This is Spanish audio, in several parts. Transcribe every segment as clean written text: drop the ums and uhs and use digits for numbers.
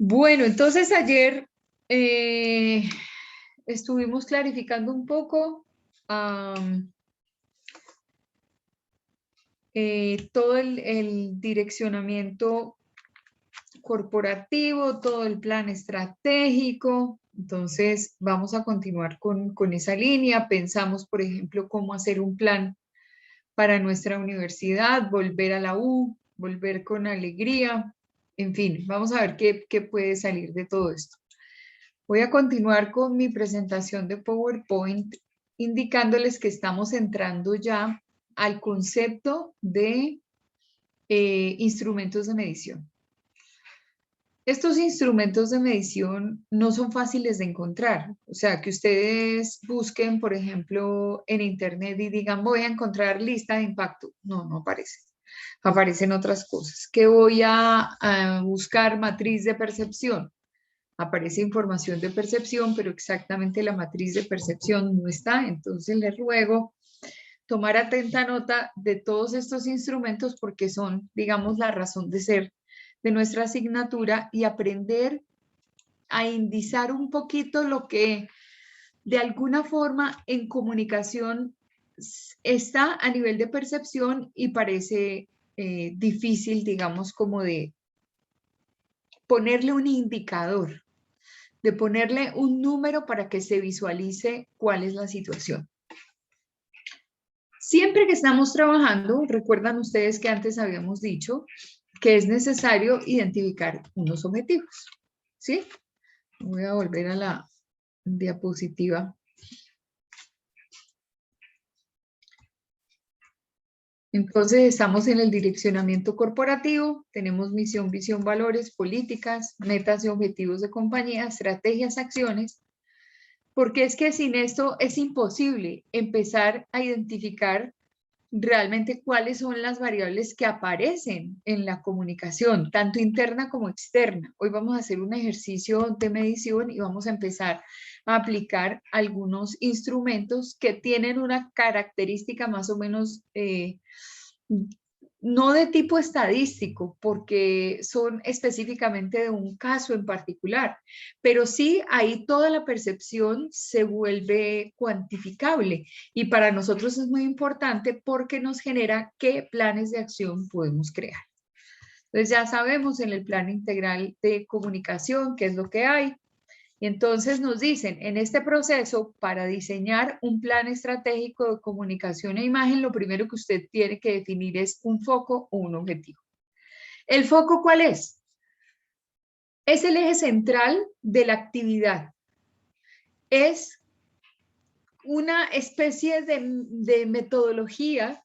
Bueno, entonces ayer estuvimos clarificando un poco todo el direccionamiento corporativo, todo el plan estratégico. Entonces vamos a continuar con esa línea. Pensamos, por ejemplo, cómo hacer un plan para nuestra universidad, volver a la U, volver con alegría. En fin, vamos a ver qué puede salir de todo esto. Voy a continuar con mi presentación de PowerPoint, indicándoles que estamos entrando ya al concepto de instrumentos de medición. Estos instrumentos de medición no son fáciles de encontrar. O sea, que ustedes busquen, por ejemplo, en internet y digan, voy a encontrar lista de impacto. No, no aparece. Aparecen otras cosas. Que voy a buscar matriz de percepción. Aparece información de percepción, pero exactamente la matriz de percepción no está. Entonces les ruego tomar atenta nota de todos estos instrumentos porque son, digamos, la razón de ser de nuestra asignatura y aprender a indizar un poquito lo que de alguna forma en comunicación está a nivel de percepción y parece difícil, digamos, como de ponerle un indicador, de ponerle un número para que se visualice cuál es la situación. Siempre que estamos trabajando, recuerdan ustedes que antes habíamos dicho que es necesario identificar unos objetivos, ¿sí? Voy a volver a la diapositiva. Entonces estamos en el direccionamiento corporativo, tenemos misión, visión, valores, políticas, metas y objetivos de compañía, estrategias, acciones, porque es que sin esto es imposible empezar a identificar realmente cuáles son las variables que aparecen en la comunicación, tanto interna como externa. Hoy vamos a hacer un ejercicio de medición y vamos a empezar a aplicar algunos instrumentos que tienen una característica más o menos no de tipo estadístico, porque son específicamente de un caso en particular, pero sí ahí toda la percepción se vuelve cuantificable y para nosotros es muy importante porque nos genera qué planes de acción podemos crear. Entonces ya sabemos en el plan integral de comunicación qué es lo que hay. Y entonces nos dicen, en este proceso, para diseñar un plan estratégico de comunicación e imagen, lo primero que usted tiene que definir es un foco o un objetivo. ¿El foco cuál es? Es el eje central de la actividad. Es una especie de metodología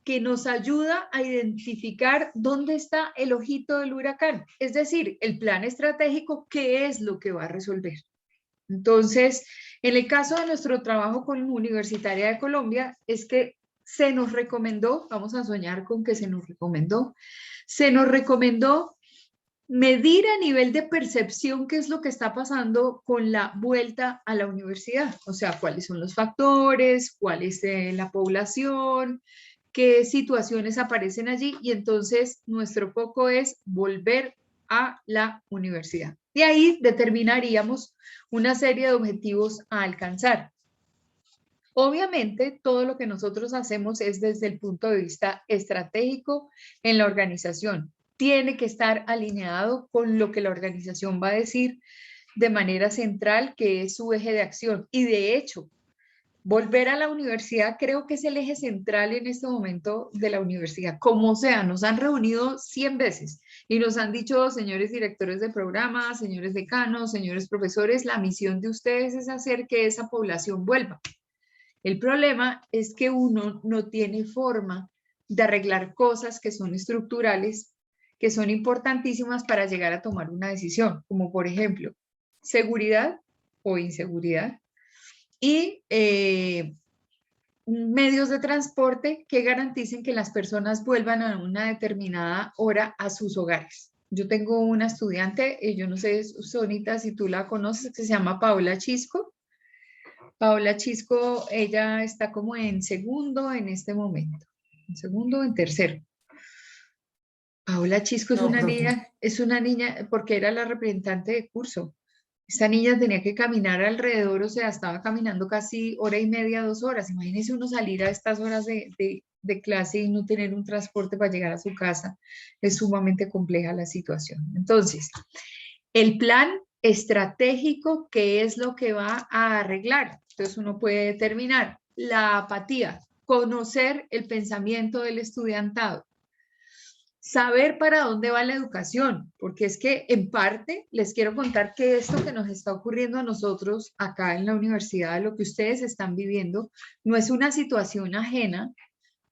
que nos ayuda a identificar dónde está el ojito del huracán. Es decir, el plan estratégico, ¿qué es lo que va a resolver? Entonces, en el caso de nuestro trabajo con Universitaria de Colombia, es que se nos recomendó, vamos a soñar con que se nos recomendó medir a nivel de percepción qué es lo que está pasando con la vuelta a la universidad, o sea, cuáles son los factores, cuál es la población, qué situaciones aparecen allí y entonces nuestro foco es volver a la universidad. De ahí determinaríamos una serie de objetivos a alcanzar. Obviamente, todo lo que nosotros hacemos es desde el punto de vista estratégico en la organización. Tiene que estar alineado con lo que la organización va a decir de manera central, que es su eje de acción. Y de hecho, volver a la universidad creo que es el eje central en este momento de la universidad. Como sea, nos han reunido 100 veces y nos han dicho, señores directores de programas, señores decanos, señores profesores, la misión de ustedes es hacer que esa población vuelva. El problema es que uno no tiene forma de arreglar cosas que son estructurales, que son importantísimas para llegar a tomar una decisión, como por ejemplo, seguridad o inseguridad y medios de transporte que garanticen que las personas vuelvan a una determinada hora a sus hogares. Yo tengo una estudiante, yo no sé, Sonita, si tú la conoces, que se llama Paola Chisco. Paola Chisco, ella está como en segundo en este momento, en segundo o en tercero. Paola Chisco No, profe. es una niña, porque era la representante de curso. Esta niña tenía que caminar alrededor, o sea, estaba caminando casi hora y media, 2 horas. Imagínese uno salir a estas horas de clase y no tener un transporte para llegar a su casa. Es sumamente compleja la situación. Entonces, el plan estratégico, ¿qué es lo que va a arreglar? Entonces uno puede determinar la apatía, conocer el pensamiento del estudiantado, saber para dónde va la educación, porque es que en parte les quiero contar que esto que nos está ocurriendo a nosotros acá en la universidad, lo que ustedes están viviendo, no es una situación ajena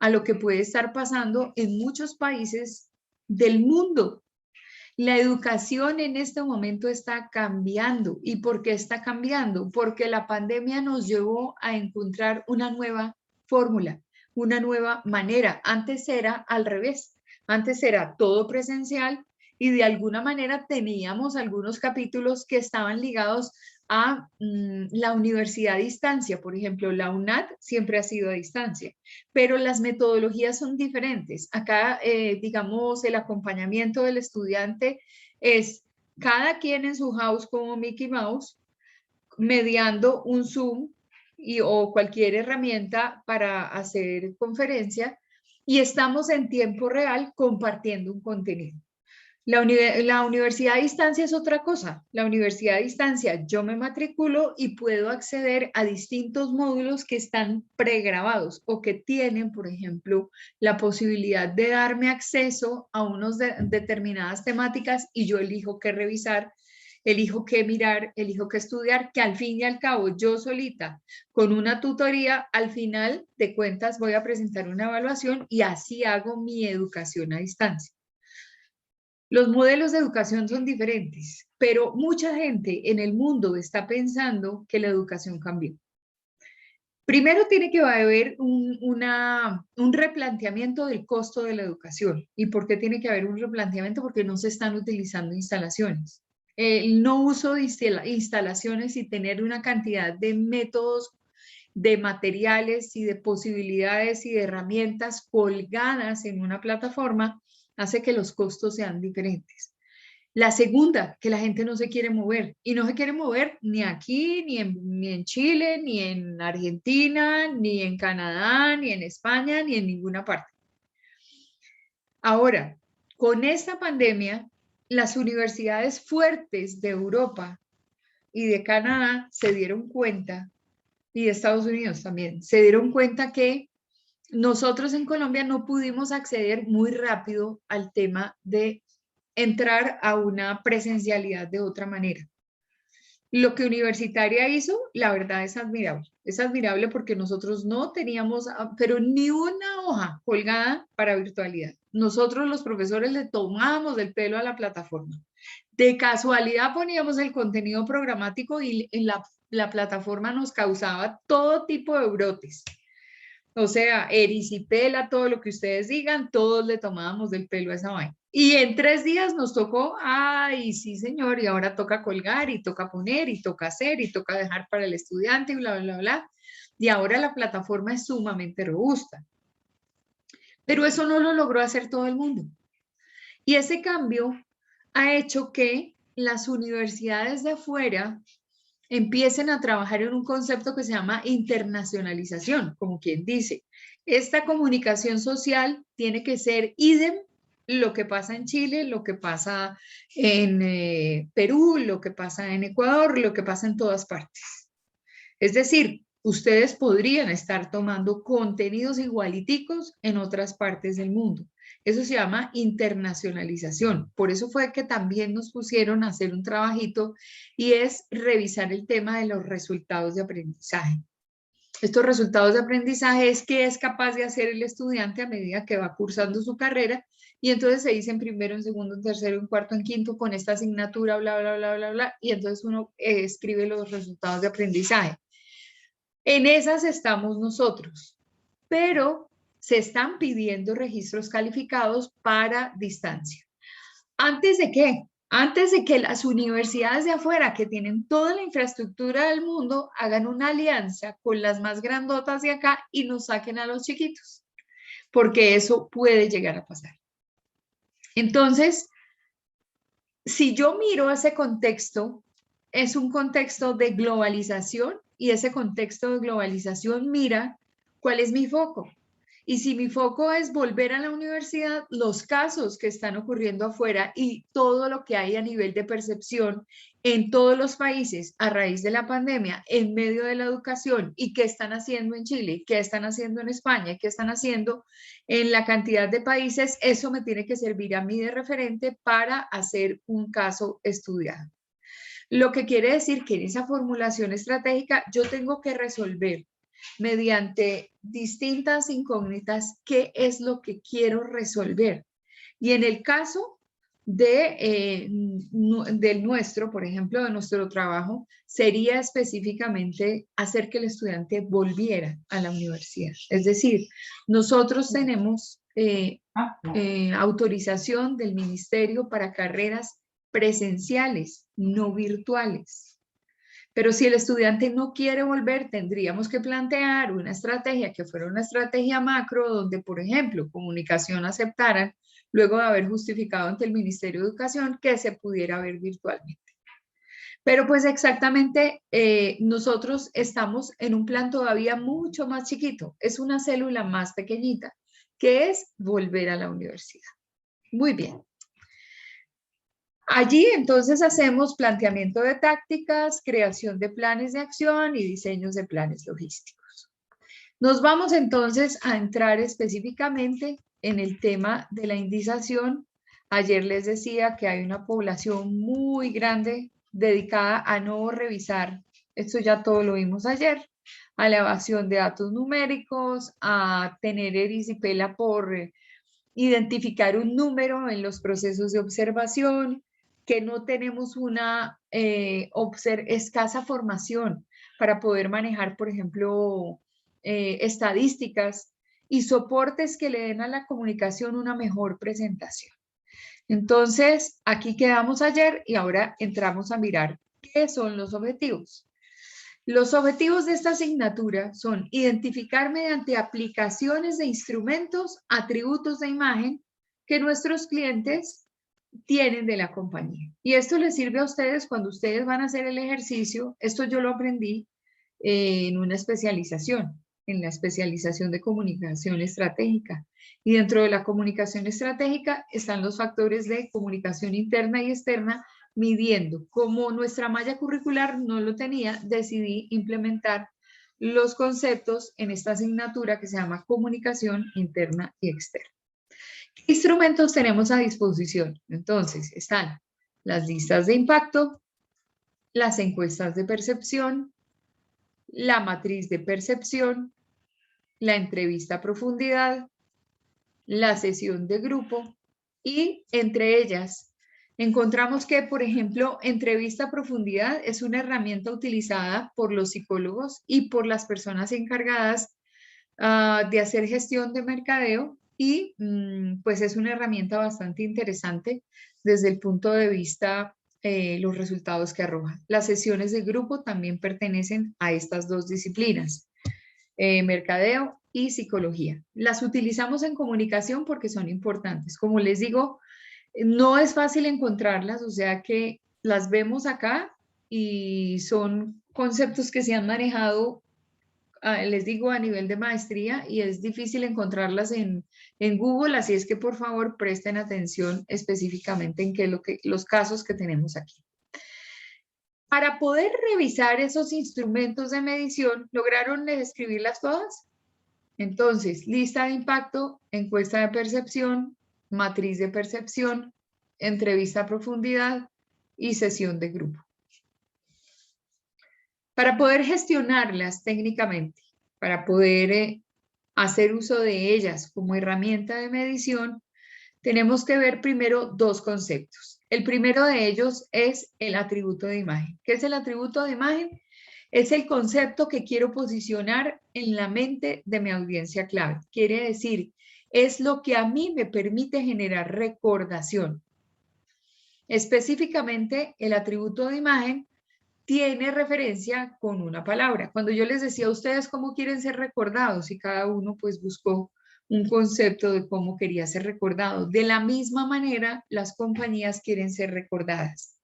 a lo que puede estar pasando en muchos países del mundo. La educación en este momento está cambiando. ¿Y por qué está cambiando? Porque la pandemia nos llevó a encontrar una nueva fórmula, una nueva manera. Antes era al revés. Antes era todo presencial y de alguna manera teníamos algunos capítulos que estaban ligados a la universidad a distancia. Por ejemplo, la UNAD siempre ha sido a distancia, pero las metodologías son diferentes. Acá, digamos, el acompañamiento del estudiante es cada quien en su house como Mickey Mouse, mediando un Zoom o cualquier herramienta para hacer conferencia y estamos en tiempo real compartiendo un contenido. La universidad a distancia es otra cosa. La universidad a distancia, yo me matriculo y puedo acceder a distintos módulos que están pregrabados o que tienen, por ejemplo, la posibilidad de darme acceso a unas determinadas temáticas y yo elijo qué revisar, elijo qué mirar, elijo qué estudiar, que al fin y al cabo yo solita, con una tutoría, al final de cuentas voy a presentar una evaluación y así hago mi educación a distancia. Los modelos de educación son diferentes, pero mucha gente en el mundo está pensando que la educación cambió. Primero tiene que haber un replanteamiento del costo de la educación. ¿Y por qué tiene que haber un replanteamiento? Porque no se están utilizando instalaciones. El no uso de instalaciones y tener una cantidad de métodos, de materiales y de posibilidades y de herramientas colgadas en una plataforma hace que los costos sean diferentes. La segunda, que la gente no se quiere mover y no se quiere mover ni aquí, ni en Chile, ni en Argentina, ni en Canadá, ni en España, ni en ninguna parte. Ahora, con esta pandemia, las universidades fuertes de Europa y de Canadá se dieron cuenta, y de Estados Unidos también, se dieron cuenta que nosotros en Colombia no pudimos acceder muy rápido al tema de entrar a una presencialidad de otra manera. Lo que Universitaria hizo, la verdad es admirable. Es admirable porque nosotros no teníamos, pero ni una hoja colgada para virtualidad. Nosotros los profesores le tomábamos del pelo a la plataforma. De casualidad poníamos el contenido programático y en la plataforma nos causaba todo tipo de brotes. O sea, erisipela, todo lo que ustedes digan, todos le tomábamos del pelo a esa vaina. Y en 3 días nos tocó, ay, sí señor, y ahora toca colgar y toca poner y toca hacer y toca dejar para el estudiante y bla, bla, bla. Y ahora la plataforma es sumamente robusta. Pero eso no lo logró hacer todo el mundo. Y ese cambio ha hecho que las universidades de afuera empiecen a trabajar en un concepto que se llama internacionalización, como quien dice. Esta comunicación social tiene que ser idem lo que pasa en Chile, lo que pasa en Perú, lo que pasa en Ecuador, lo que pasa en todas partes. Es decir, ustedes podrían estar tomando contenidos igualiticos en otras partes del mundo. Eso se llama internacionalización. Por eso fue que también nos pusieron a hacer un trabajito y es revisar el tema de los resultados de aprendizaje. Estos resultados de aprendizaje es qué es capaz de hacer el estudiante a medida que va cursando su carrera y entonces se dice en primero, en segundo, en tercero, en cuarto, en quinto con esta asignatura, bla, bla, bla, bla, bla, y entonces uno escribe los resultados de aprendizaje. En esas estamos nosotros, pero se están pidiendo registros calificados para distancia. ¿Antes de qué? Antes de que las universidades de afuera, que tienen toda la infraestructura del mundo, hagan una alianza con las más grandotas de acá y nos saquen a los chiquitos, porque eso puede llegar a pasar. Entonces, si yo miro ese contexto, es un contexto de globalización y ese contexto de globalización mira cuál es mi foco. Y si mi foco es volver a la universidad, los casos que están ocurriendo afuera y todo lo que hay a nivel de percepción en todos los países a raíz de la pandemia, en medio de la educación, y qué están haciendo en Chile, qué están haciendo en España, qué están haciendo en la cantidad de países, eso me tiene que servir a mí de referente para hacer un caso estudiado. Lo que quiere decir que en esa formulación estratégica yo tengo que resolver mediante distintas incógnitas qué es lo que quiero resolver. Y en el caso del nuestro, por ejemplo, de nuestro trabajo, sería específicamente hacer que el estudiante volviera a la universidad. Es decir, nosotros tenemos autorización del ministerio para carreras presenciales, no virtuales. Pero si el estudiante no quiere volver, tendríamos que plantear una estrategia que fuera una estrategia macro, donde, por ejemplo, comunicación aceptara, luego de haber justificado ante el Ministerio de Educación, que se pudiera ver virtualmente. Pero pues exactamente nosotros estamos en un plan todavía mucho más chiquito, es una célula más pequeñita, que es volver a la universidad. Muy bien. Allí entonces hacemos planteamiento de tácticas, creación de planes de acción y diseños de planes logísticos. Nos vamos entonces a entrar específicamente en el tema de la indización. Ayer les decía que hay una población muy grande dedicada a no revisar, esto ya todo lo vimos ayer, a la evasión de datos numéricos, a tener erisipela por identificar un número en los procesos de observación, que no tenemos una escasa formación para poder manejar, por ejemplo, estadísticas y soportes que le den a la comunicación una mejor presentación. Entonces, aquí quedamos ayer y ahora entramos a mirar qué son los objetivos. Los objetivos de esta asignatura son identificar mediante aplicaciones de instrumentos, atributos de imagen que nuestros clientes tienen de la compañía. Y esto les sirve a ustedes cuando ustedes van a hacer el ejercicio. Esto yo lo aprendí en una especialización, en la especialización de comunicación estratégica. Y dentro de la comunicación estratégica están los factores de comunicación interna y externa, midiendo. Como nuestra malla curricular no lo tenía, decidí implementar los conceptos en esta asignatura que se llama comunicación interna y externa. ¿Qué instrumentos tenemos a disposición? Entonces, están las listas de impacto, las encuestas de percepción, la matriz de percepción, la entrevista a profundidad, la sesión de grupo y entre ellas encontramos que, por ejemplo, entrevista a profundidad es una herramienta utilizada por los psicólogos y por las personas encargadas de hacer gestión de mercadeo y pues es una herramienta bastante interesante desde el punto de vista los resultados que arroja. Las sesiones de grupo también pertenecen a estas dos disciplinas, mercadeo y psicología. Las utilizamos en comunicación porque son importantes. Como les digo, no es fácil encontrarlas, o sea que las vemos acá y son conceptos que se han manejado, les digo, a nivel de maestría y es difícil encontrarlas en Google, así es que por favor presten atención específicamente en los casos que tenemos aquí. Para poder revisar esos instrumentos de medición, ¿lograron describirlas todas? Entonces, lista de impacto, encuesta de percepción, matriz de percepción, entrevista a profundidad y sesión de grupo. Para poder gestionarlas técnicamente, para poder hacer uso de ellas como herramienta de medición, tenemos que ver primero dos conceptos. El primero de ellos es el atributo de imagen. ¿Qué es el atributo de imagen? Es el concepto que quiero posicionar en la mente de mi audiencia clave. Quiere decir, es lo que a mí me permite generar recordación. Específicamente, el atributo de imagen tiene referencia con una palabra. Cuando yo les decía a ustedes cómo quieren ser recordados y cada uno pues buscó un concepto de cómo quería ser recordado. De la misma manera, las compañías quieren ser recordadas.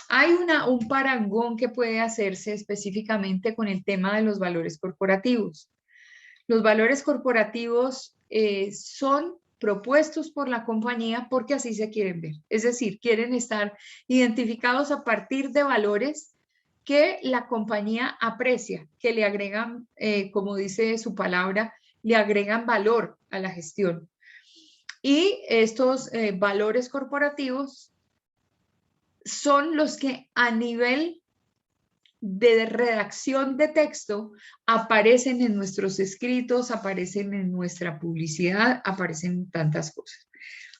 Hay un parangón que puede hacerse específicamente con el tema de los valores corporativos. Los valores corporativos son propuestos por la compañía porque así se quieren ver. Es decir, quieren estar identificados a partir de valores que la compañía aprecia, que le agregan, como dice su palabra, le agregan valor a la gestión. Y estos valores corporativos son los que a nivel de redacción de texto aparecen en nuestros escritos, aparecen en nuestra publicidad, aparecen en tantas cosas.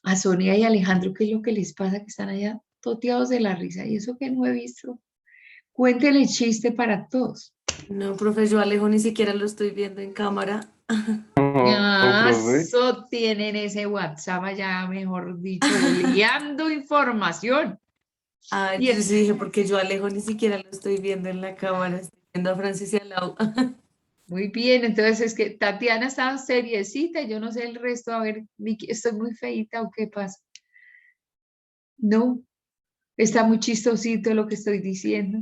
A Sonia y Alejandro, ¿qué es lo que les pasa? Que están allá toteados de la risa. ¿Y eso que no he visto? Cuéntenle el chiste para todos. No, profe, yo Alejo ni siquiera lo estoy viendo en cámara. No, Ah, profe. eso tienen ese WhatsApp allá, mejor dicho, oleando información. Ah, Y yo es, sí dije, porque yo Alejo ni siquiera lo estoy viendo en la cámara, estoy viendo a Francis y a Lau. muy bien, entonces es que Tatiana está seriecita, yo no sé el resto, a ver, Vicky, ¿estoy muy feita o qué pasa? No, está muy chistosito lo que estoy diciendo.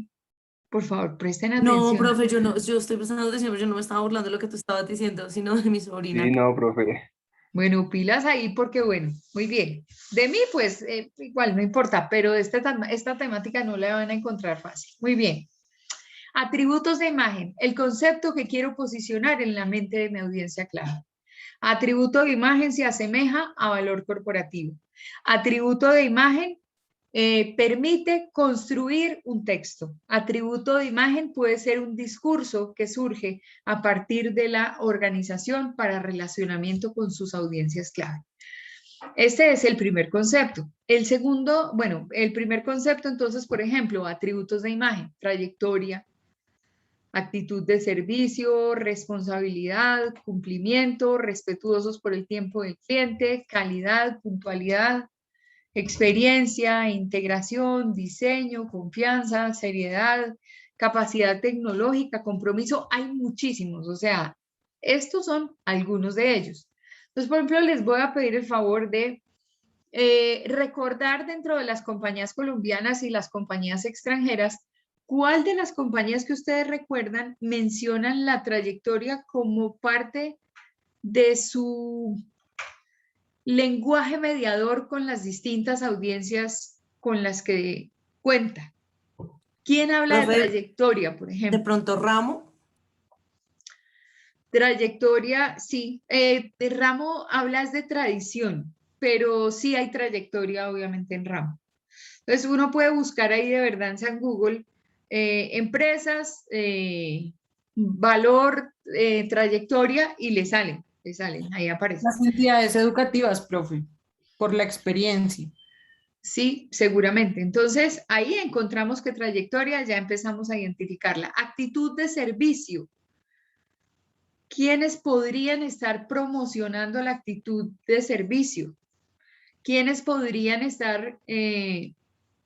Por favor, presten No, atención. profe, yo no, yo estoy prestando atención, pero yo no me estaba burlando de lo que tú estabas diciendo, sino de mi sobrina. Sí, no, profe. Bueno, pilas ahí porque bueno, muy bien. De mí, pues igual no importa, pero esta temática no la van a encontrar fácil. Muy bien. Atributos de imagen, el concepto que quiero posicionar en la mente de mi audiencia clave. Atributo de imagen se asemeja a valor corporativo. Atributo de imagen permite construir un texto. Atributo de imagen puede ser un discurso que surge a partir de la organización para relacionamiento con sus audiencias clave. Este es el primer concepto. El segundo, bueno, el primer concepto entonces, por ejemplo, atributos de imagen, trayectoria, actitud de servicio, responsabilidad, cumplimiento, respetuosos por el tiempo del cliente, calidad, puntualidad, experiencia, integración, diseño, confianza, seriedad, capacidad tecnológica, compromiso. Hay muchísimos, o sea, estos son algunos de ellos. Entonces, por ejemplo, les voy a pedir el favor de recordar dentro de las compañías colombianas y las compañías extranjeras, ¿cuál de las compañías que ustedes recuerdan mencionan la trayectoria como parte de su lenguaje mediador con las distintas audiencias con las que cuenta? ¿Quién habla de Profe, trayectoria, por de ejemplo? pronto Ramo, Trayectoria, sí. De ramo hablas de tradición, pero sí hay trayectoria, obviamente, en ramo. Entonces, uno puede buscar ahí de verdad en San Google empresas, valor, trayectoria y le salen, ahí aparece. Las entidades educativas, profe, por la experiencia. Sí, seguramente. Entonces, ahí encontramos que trayectoria ya empezamos a identificarla. Actitud de servicio. ¿Quiénes podrían estar promocionando la actitud de servicio? ¿Quiénes podrían estar,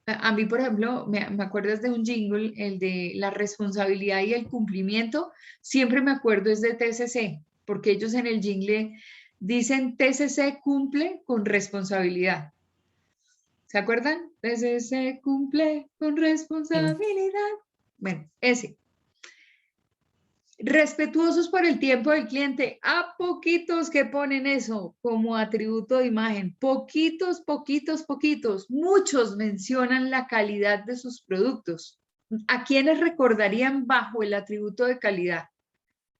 a mí, por ejemplo, me acuerdo de un jingle, el de la responsabilidad y el cumplimiento, siempre me acuerdo es de TCC, porque ellos en el jingle dicen TCC cumple con responsabilidad. ¿Se acuerdan? TCC cumple con sí. responsabilidad. Bueno, ese. Respetuosos por el tiempo del cliente. A poquitos que ponen eso como atributo de imagen. Poquitos, poquitos, poquitos. Muchos mencionan la calidad de sus productos. ¿A quiénes recordarían bajo el atributo de calidad?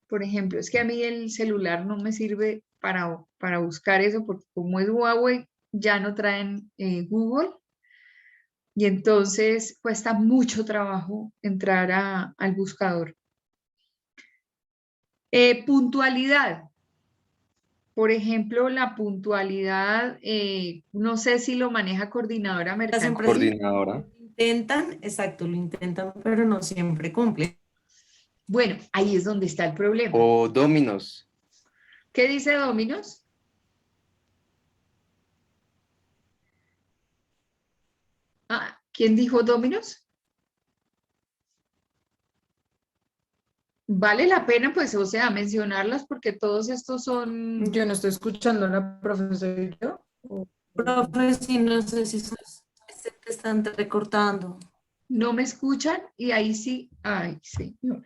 Por ejemplo, es que a mí el celular no me sirve para buscar eso porque como es Huawei, ya no traen Google y entonces cuesta mucho trabajo entrar al buscador. Puntualidad. Por ejemplo, la puntualidad, no sé si lo maneja coordinadora Las mercantil. empresas Coordinadora. intentan, exacto, lo intentan, pero no siempre cumplen. Bueno, ahí es donde está el problema. O Dominos. ¿Qué dice Dominos? Ah, ¿quién dijo Dominos? Vale la pena, pues, o sea, mencionarlas porque todos estos son... Yo no estoy escuchando a la profesora. ¿Yo? Profe, sí, no sé si se te están recortando. No me escuchan y ahí sí, ay, señor.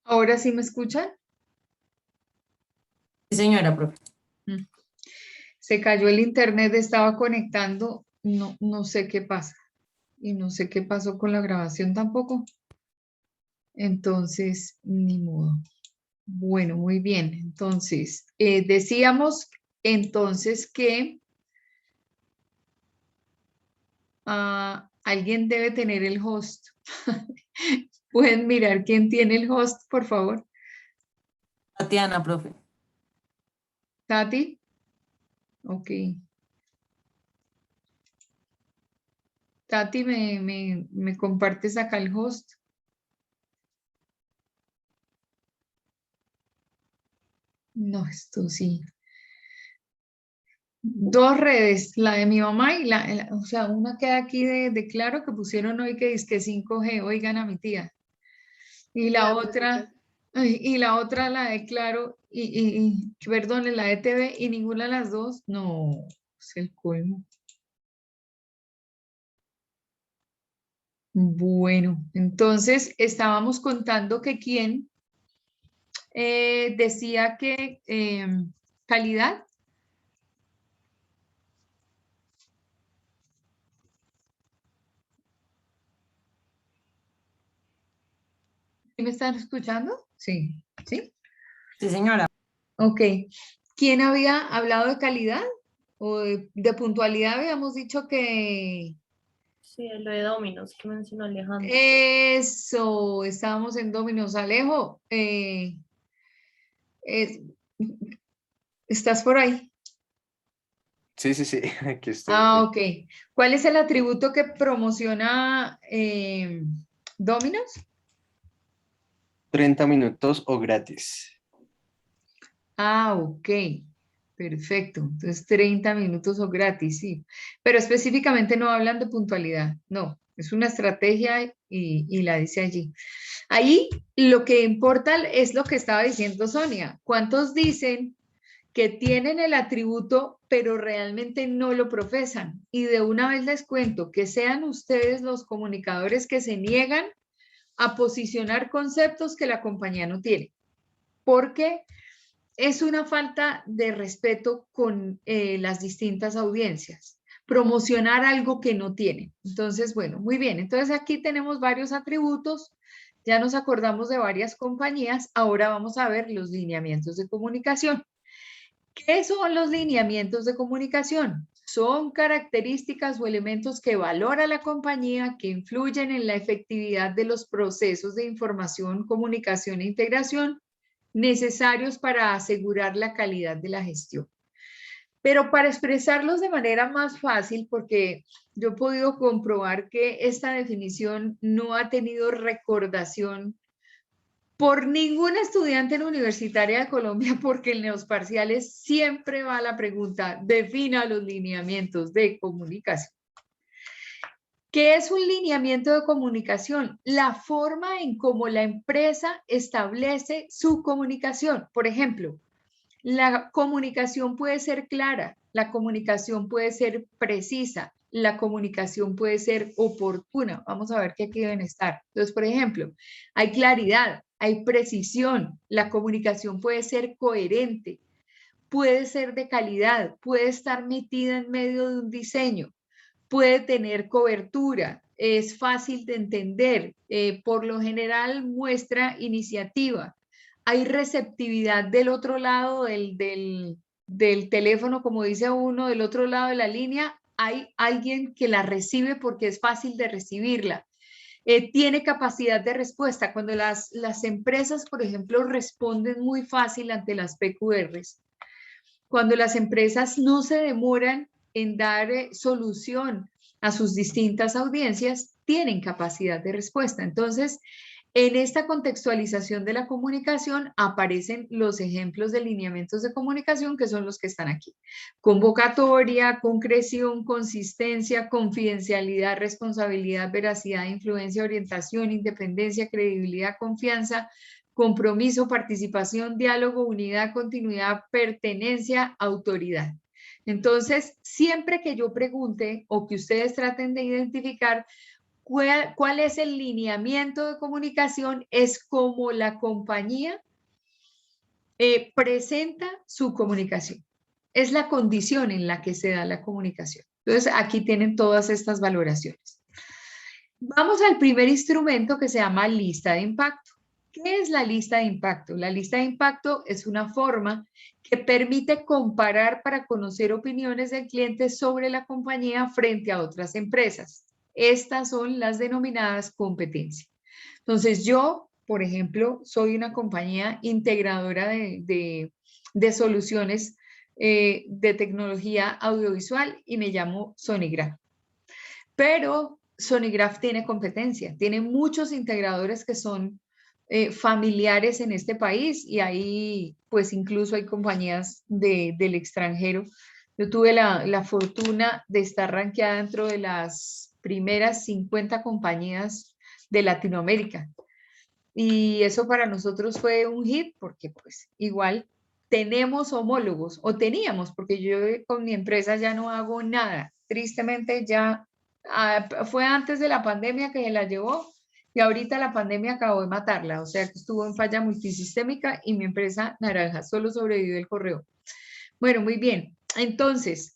¿Ahora sí me escuchan? Sí, señora, profe. Mm. Se cayó el internet, estaba conectando, no sé qué pasa. Y no sé qué pasó con la grabación tampoco. Entonces, ni modo. Bueno, muy bien. Entonces, decíamos entonces que alguien debe tener el host. ¿Pueden mirar quién tiene el host, por favor? Tatiana, profe. Tati. Ok. Tati, ¿me compartes acá el host? No, esto sí. Dos redes, la de mi mamá y o sea, una queda aquí de Claro que pusieron hoy que es que 5G, oigan a mi tía. Y la otra, ay, y la otra la de Claro, perdón, la de TV y ninguna de las dos, no, es el colmo. Bueno, entonces estábamos contando que quién decía que calidad. ¿Sí me están escuchando? Sí, ¿sí? Sí, señora. Ok. ¿Quién había hablado de calidad? O de puntualidad habíamos dicho que Sí, lo de Dominos que mencionó Alejandro. eso, estábamos en Dominos. Alejo, eh, ¿estás por ahí? Sí, sí, sí, aquí estoy. Ah, ok. ¿Cuál es el atributo que promociona Dominos? 30 minutos o gratis. Ah, ok. Perfecto. Entonces 30 minutos o gratis, sí. Pero específicamente no hablan de puntualidad. No, es una estrategia y la dice allí. Ahí lo que importa es lo que estaba diciendo Sonia. ¿Cuántos dicen que tienen el atributo, pero realmente no lo profesan? Y de una vez les cuento que sean ustedes los comunicadores que se niegan a posicionar conceptos que la compañía no tiene. Porque es una falta de respeto con las distintas audiencias, promocionar algo que no tienen. Entonces, bueno, muy bien. Entonces aquí tenemos varios atributos, ya nos acordamos de varias compañías, ahora vamos a ver los lineamientos de comunicación. ¿Qué son los lineamientos de comunicación? Son características o elementos que valora la compañía, que influyen en la efectividad de los procesos de información, comunicación e integración necesarios para asegurar la calidad de la gestión. Pero para expresarlos de manera más fácil, porque yo he podido comprobar que esta definición no ha tenido recordación por ningún estudiante universitaria de Colombia, porque en los parciales siempre va la pregunta, defina los lineamientos de comunicación. ¿Qué es un lineamiento de comunicación? La forma en cómo la empresa establece su comunicación. Por ejemplo, la comunicación puede ser clara, la comunicación puede ser precisa, la comunicación puede ser oportuna. Vamos a ver qué aquí deben estar. Entonces, por ejemplo, hay claridad, hay precisión, la comunicación puede ser coherente, puede ser de calidad, puede estar metida en medio de un diseño, puede tener cobertura, es fácil de entender, por lo general muestra iniciativa. Hay receptividad del otro lado del teléfono, como dice uno, del otro lado de la línea, hay alguien que la recibe porque es fácil de recibirla. tiene capacidad de respuesta. Cuando las empresas, por ejemplo, responden muy fácil ante las PQRs, cuando las empresas no se demoran en dar solución a sus distintas audiencias, tienen capacidad de respuesta. Entonces, en esta contextualización de la comunicación aparecen los ejemplos de lineamientos de comunicación que son los que están aquí. Convocatoria, concreción, consistencia, confidencialidad, responsabilidad, veracidad, influencia, orientación, independencia, credibilidad, confianza, compromiso, participación, diálogo, unidad, continuidad, pertenencia, autoridad. Entonces, siempre que yo pregunte o que ustedes traten de identificar ¿cuál es el lineamiento de comunicación? Es como la compañía presenta su comunicación. Es la condición en la que se da la comunicación. Entonces, aquí tienen todas estas valoraciones. Vamos al primer instrumento que se llama lista de impacto. ¿Qué es la lista de impacto? La lista de impacto es una forma que permite comparar para conocer opiniones del cliente sobre la compañía frente a otras empresas. Estas son las denominadas competencias. Entonces yo, por ejemplo, soy una compañía integradora de soluciones de tecnología audiovisual y me llamo Sonigraph. Pero Sonigraph tiene competencia, tiene muchos integradores que son familiares en este país y ahí pues incluso hay compañías del extranjero. Yo tuve la fortuna de estar rankeada dentro de las primeras 50 compañías de Latinoamérica. Y eso para nosotros fue un hit porque pues igual tenemos homólogos o teníamos, porque yo con mi empresa ya no hago nada. Tristemente ya fue antes de la pandemia que se la llevó y ahorita la pandemia acabó de matarla. O sea que estuvo en falla multisistémica y mi empresa naranja solo sobrevivió el correo. Bueno, muy bien. Entonces,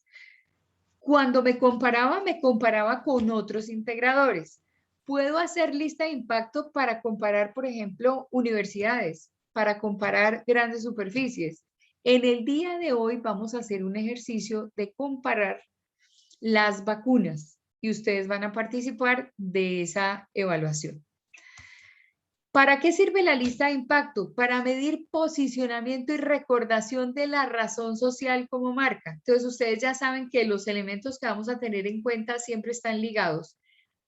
cuando me comparaba con otros integradores. Puedo hacer lista de impacto para comparar, por ejemplo, universidades, para comparar grandes superficies. En el día de hoy vamos a hacer un ejercicio de comparar las vacunas y ustedes van a participar de esa evaluación. ¿Para qué sirve la lista de impacto? Para medir posicionamiento y recordación de la razón social como marca. Entonces, ustedes ya saben que los elementos que vamos a tener en cuenta siempre están ligados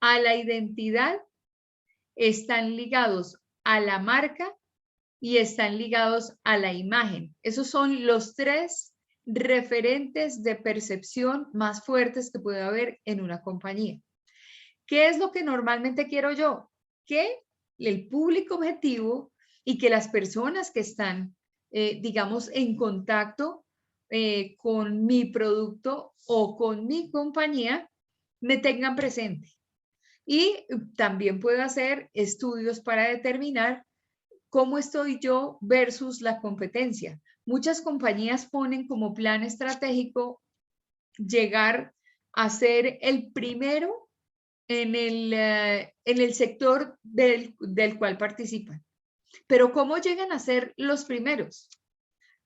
a la identidad, están ligados a la marca y están ligados a la imagen. Esos son los tres referentes de percepción más fuertes que puede haber en una compañía. ¿Qué es lo que normalmente quiero yo? Que el público objetivo y que las personas que están, digamos, en contacto con mi producto o con mi compañía me tengan presente. Y también puedo hacer estudios para determinar cómo estoy yo versus la competencia. Muchas compañías ponen como plan estratégico llegar a ser el primero en el sector del cual participan. Pero ¿cómo llegan a ser los primeros?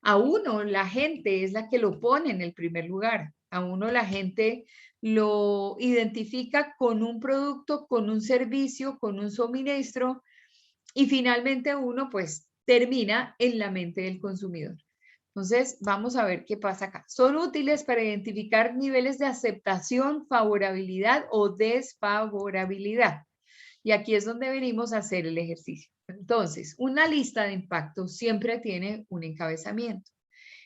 A uno la gente es la que lo pone en el primer lugar. A uno la gente lo identifica con un producto, con un servicio, con un suministro y finalmente uno pues termina en la mente del consumidor. Entonces, vamos a ver qué pasa acá. Son útiles para identificar niveles de aceptación, favorabilidad o desfavorabilidad. Y aquí es donde venimos a hacer el ejercicio. Entonces, una lista de impacto siempre tiene un encabezamiento.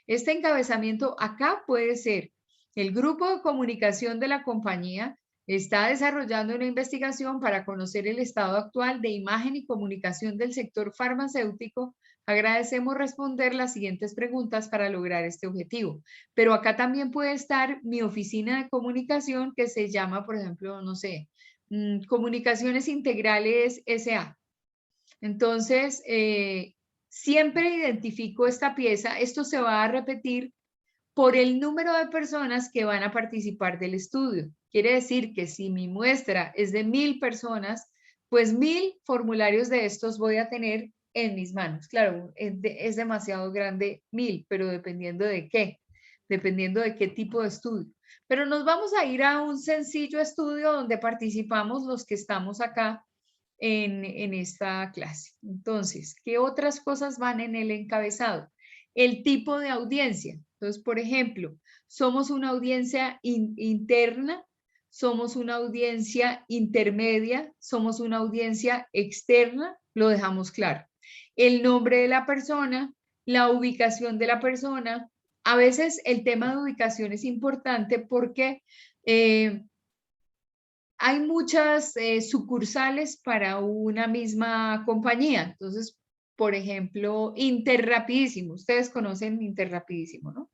Este encabezamiento acá puede ser el grupo de comunicación de la compañía está desarrollando una investigación para conocer el estado actual de imagen y comunicación del sector farmacéutico. Agradecemos responder las siguientes preguntas para lograr este objetivo. Pero acá también puede estar mi oficina de comunicación que se llama, por ejemplo, no sé, Comunicaciones Integrales S.A. Entonces, siempre identifico esta pieza. Esto se va a repetir por el número de personas que van a participar del estudio. Quiere decir que si mi muestra es de 1000 personas, pues 1000 formularios de estos voy a tener en mis manos. Claro, es demasiado grande 1000, pero dependiendo de qué tipo de estudio. Pero nos vamos a ir a un sencillo estudio donde participamos los que estamos acá en esta clase. Entonces, ¿qué otras cosas van en el encabezado? El tipo de audiencia. Entonces, por ejemplo, somos una audiencia interna, somos una audiencia intermedia, somos una audiencia externa, lo dejamos claro. El nombre de la persona, la ubicación de la persona. A veces el tema de ubicación es importante porque hay muchas sucursales para una misma compañía. Entonces, por ejemplo, Interrapidísimo. Ustedes conocen Interrapidísimo, ¿no?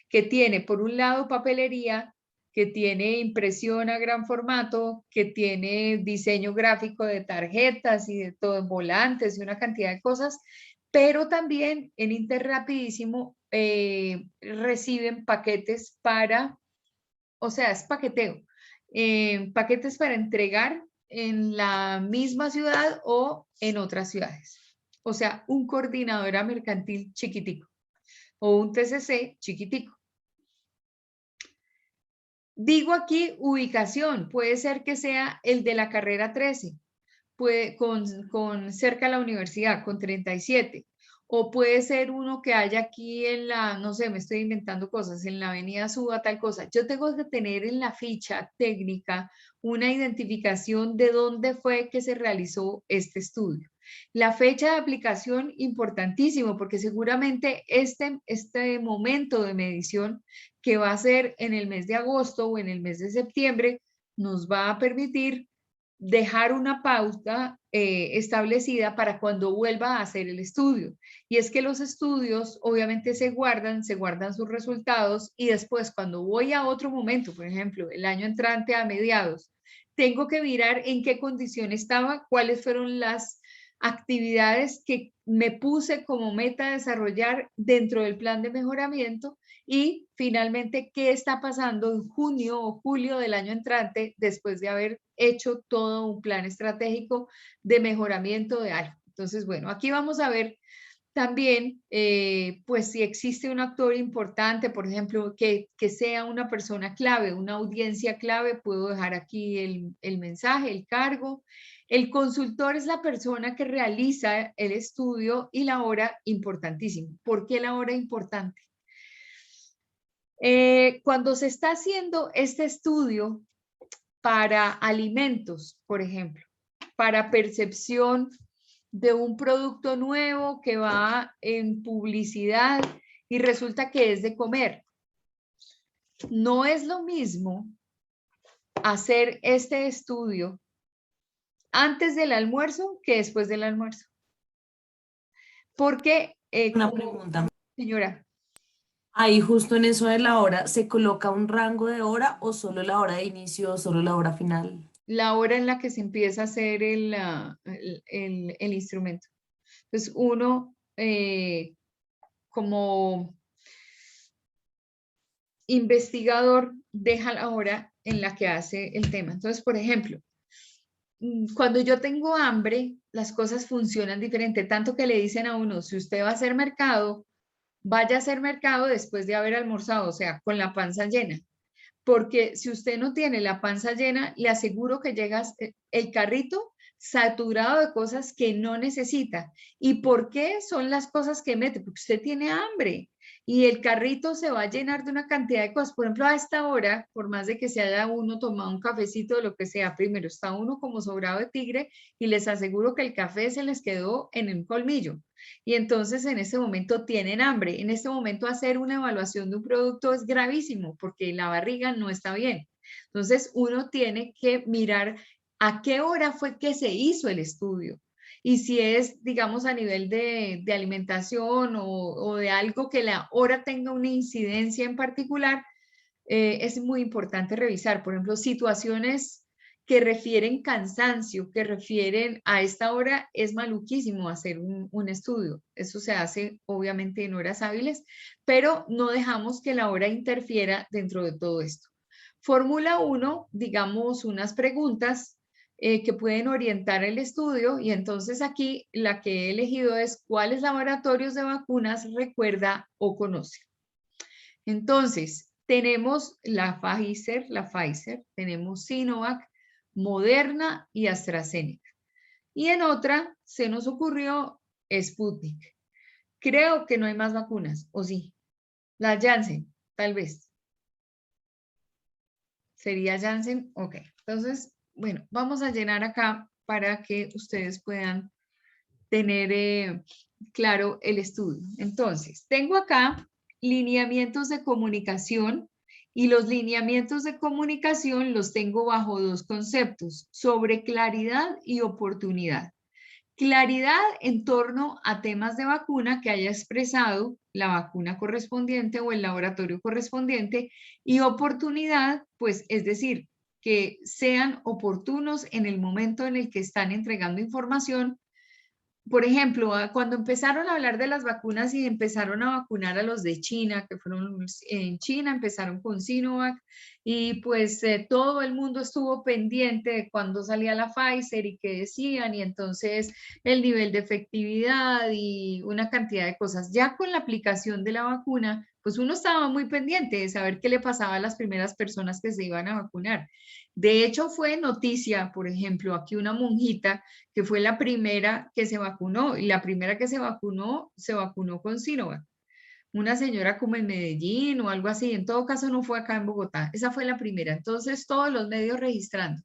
Que tiene, por un lado, papelería, que tiene impresión a gran formato, que tiene diseño gráfico de tarjetas y de todo, en volantes y una cantidad de cosas, pero también en Interrapidísimo reciben paquetes para, o sea, es paqueteo, paquetes para entregar en la misma ciudad o en otras ciudades. O sea, un coordinadora mercantil chiquitico o un TCC chiquitico. Digo aquí ubicación, puede ser que sea el de la carrera 13, con cerca a la universidad, con 37. O puede ser uno que haya aquí en la, no sé, me estoy inventando cosas, en la avenida Suba, tal cosa. Yo tengo que tener en la ficha técnica una identificación de dónde fue que se realizó este estudio. La fecha de aplicación, importantísimo, porque seguramente este momento de medición que va a ser en el mes de agosto o en el mes de septiembre, nos va a permitir dejar una pauta establecida para cuando vuelva a hacer el estudio. Y es que los estudios obviamente se guardan sus resultados y después cuando voy a otro momento, por ejemplo, el año entrante a mediados, tengo que mirar en qué condición estaba, cuáles fueron las actividades que me puse como meta desarrollar dentro del plan de mejoramiento y finalmente qué está pasando en junio o julio del año entrante después de haber hecho todo un plan estratégico de mejoramiento de algo. Entonces, bueno, aquí vamos a ver también, pues si existe un actor importante, por ejemplo, que sea una persona clave, una audiencia clave, puedo dejar aquí el mensaje, el cargo. El consultor es la persona que realiza el estudio y la hora importantísimo. ¿Por qué la hora importante? Cuando se está haciendo este estudio para alimentos, por ejemplo, para percepción de un producto nuevo que va en publicidad y resulta que es de comer. No es lo mismo hacer este estudio antes del almuerzo que después del almuerzo. Porque, Una pregunta. señora. Ahí justo en eso de la hora, ¿se coloca un rango de hora o solo la hora de inicio o solo la hora final? La hora en la que se empieza a hacer el instrumento. Entonces, uno como investigador deja la hora en la que hace el tema. Entonces, por ejemplo, cuando yo tengo hambre, las cosas funcionan diferente, tanto que le dicen a uno, si usted va a hacer mercado, vaya a hacer mercado después de haber almorzado, o sea, con la panza llena. Porque si usted no tiene la panza llena, le aseguro que llegas el carrito saturado de cosas que no necesita. ¿Y por qué son las cosas que mete? Porque usted tiene hambre y el carrito se va a llenar de una cantidad de cosas. Por ejemplo, a esta hora, por más de que se haya uno tomado un cafecito o lo que sea, primero está uno como sobrado de tigre y les aseguro que el café se les quedó en un colmillo. Y entonces en ese momento tienen hambre. En este momento hacer una evaluación de un producto es gravísimo porque la barriga no está bien. Entonces uno tiene que mirar a qué hora fue que se hizo el estudio. Y si es, digamos, a nivel de alimentación o de algo que la hora tenga una incidencia en particular, es muy importante revisar. Por ejemplo, situaciones que refieren cansancio, que refieren a esta hora, es maluquísimo hacer un estudio. Eso se hace obviamente en horas hábiles, pero no dejamos que la hora interfiera dentro de todo esto. Fórmula 1, digamos, unas preguntas que pueden orientar el estudio y entonces aquí la que he elegido es ¿cuáles laboratorios de vacunas recuerda o conoce? Entonces, tenemos la Pfizer, tenemos Sinovac, Moderna y AstraZeneca. Y en otra se nos ocurrió Sputnik. Creo que no hay más vacunas, ¿o sí? La Janssen, tal vez. ¿Sería Janssen? Ok. Entonces, bueno, vamos a llenar acá para que ustedes puedan tener claro el estudio. Entonces, tengo acá lineamientos de comunicación y los lineamientos de comunicación los tengo bajo dos conceptos, sobre claridad y oportunidad. Claridad en torno a temas de vacuna que haya expresado la vacuna correspondiente o el laboratorio correspondiente y oportunidad, pues es decir, que sean oportunos en el momento en el que están entregando información. Por ejemplo, cuando empezaron a hablar de las vacunas y empezaron a vacunar a los de China, que fueron en China, empezaron con Sinovac y pues todo el mundo estuvo pendiente de cuándo salía la Pfizer y qué decían y entonces el nivel de efectividad y una cantidad de cosas. Ya con la aplicación de la vacuna, pues uno estaba muy pendiente de saber qué le pasaba a las primeras personas que se iban a vacunar. De hecho, fue noticia, por ejemplo, aquí una monjita que fue la primera que se vacunó, y la primera que se vacunó con Sinovac. Una señora como en Medellín o algo así, en todo caso no fue acá en Bogotá, esa fue la primera. Entonces todos los medios registrando.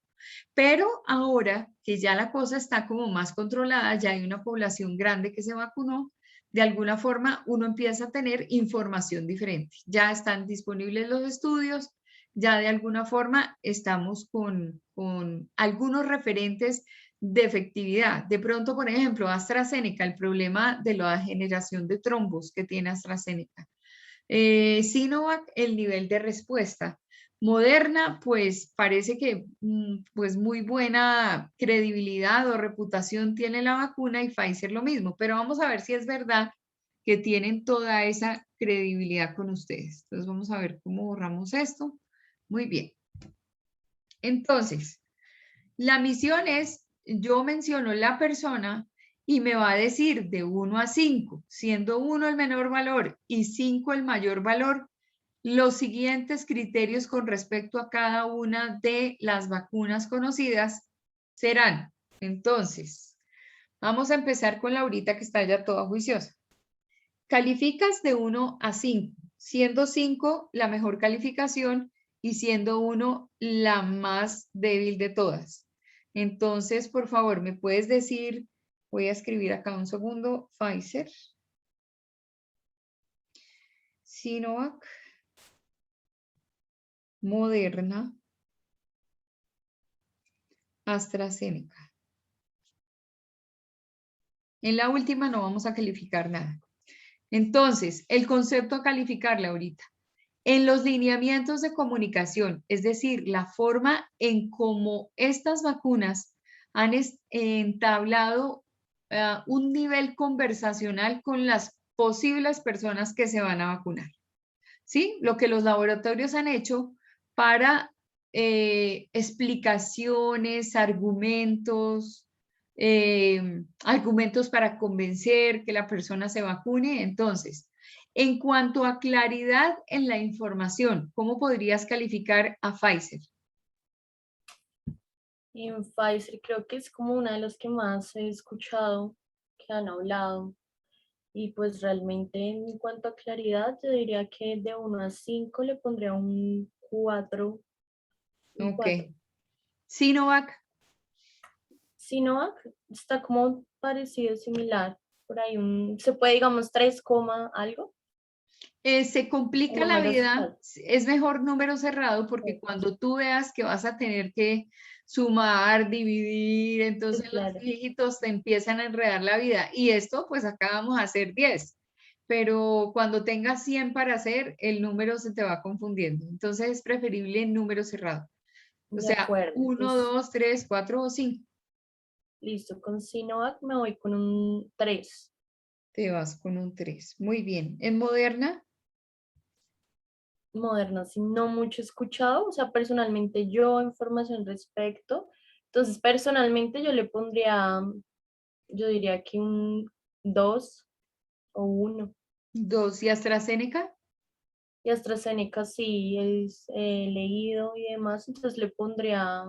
Pero ahora que ya la cosa está como más controlada, ya hay una población grande que se vacunó, de alguna forma uno empieza a tener información diferente. Ya están disponibles los estudios, ya de alguna forma estamos con algunos referentes de efectividad. De pronto, por ejemplo, AstraZeneca, el problema de la generación de trombos que tiene AstraZeneca. Sinovac, el nivel de respuesta. Moderna, pues parece que pues muy buena credibilidad o reputación tiene la vacuna y Pfizer lo mismo, pero vamos a ver si es verdad que tienen toda esa credibilidad con ustedes. Entonces vamos a ver cómo borramos esto. Muy bien. Entonces, la misión es, yo menciono la persona y me va a decir de 1 a 5, siendo 1 el menor valor y 5 el mayor valor, los siguientes criterios con respecto a cada una de las vacunas conocidas serán. Entonces, vamos a empezar con Laurita, que está ya toda juiciosa. Calificas de 1 a 5, siendo 5 la mejor calificación y siendo 1 la más débil de todas. Entonces, por favor, ¿me puedes decir? Voy a escribir acá un segundo. Pfizer, Sinovac, Moderna, AstraZeneca. En la última no vamos a calificar nada. Entonces, el concepto a calificarle ahorita. En los lineamientos de comunicación, es decir, la forma en cómo estas vacunas han entablado un nivel conversacional con las posibles personas que se van a vacunar. ¿Sí? Lo que los laboratorios han hecho para explicaciones, argumentos, argumentos para convencer que la persona se vacune. Entonces, en cuanto a claridad en la información, ¿cómo podrías calificar a Pfizer? En Pfizer creo que es como una de las que más he escuchado que han hablado. Y pues realmente en cuanto a claridad, yo diría que de 1 a 5 le pondría un 4. Un Ok. 4. Sinovac, Sinovac está como parecido, similar. Por ahí se puede, digamos, 3, algo. se complica la Números vida, es mejor número cerrado porque altos. cuando tú veas que vas a tener que sumar, dividir, entonces los Claro. dígitos te empiezan a enredar la vida. Y esto, pues acá vamos a hacer 10, pero cuando tengas 100 para hacer, el número se te va confundiendo. Entonces es preferible número cerrado. O De sea, acuerdo. 1, Entonces, 2, 3, 4 o 5. listo. Con Sinovac me voy con un 3. Te vas con un 3. Muy bien. En Moderna, Moderna, si no mucho he escuchado, o sea, personalmente yo información respecto. Entonces, personalmente yo le pondría, yo diría que un 2 o 1. 2. ¿Y AstraZeneca? Y AstraZeneca sí es leído y demás, entonces le pondría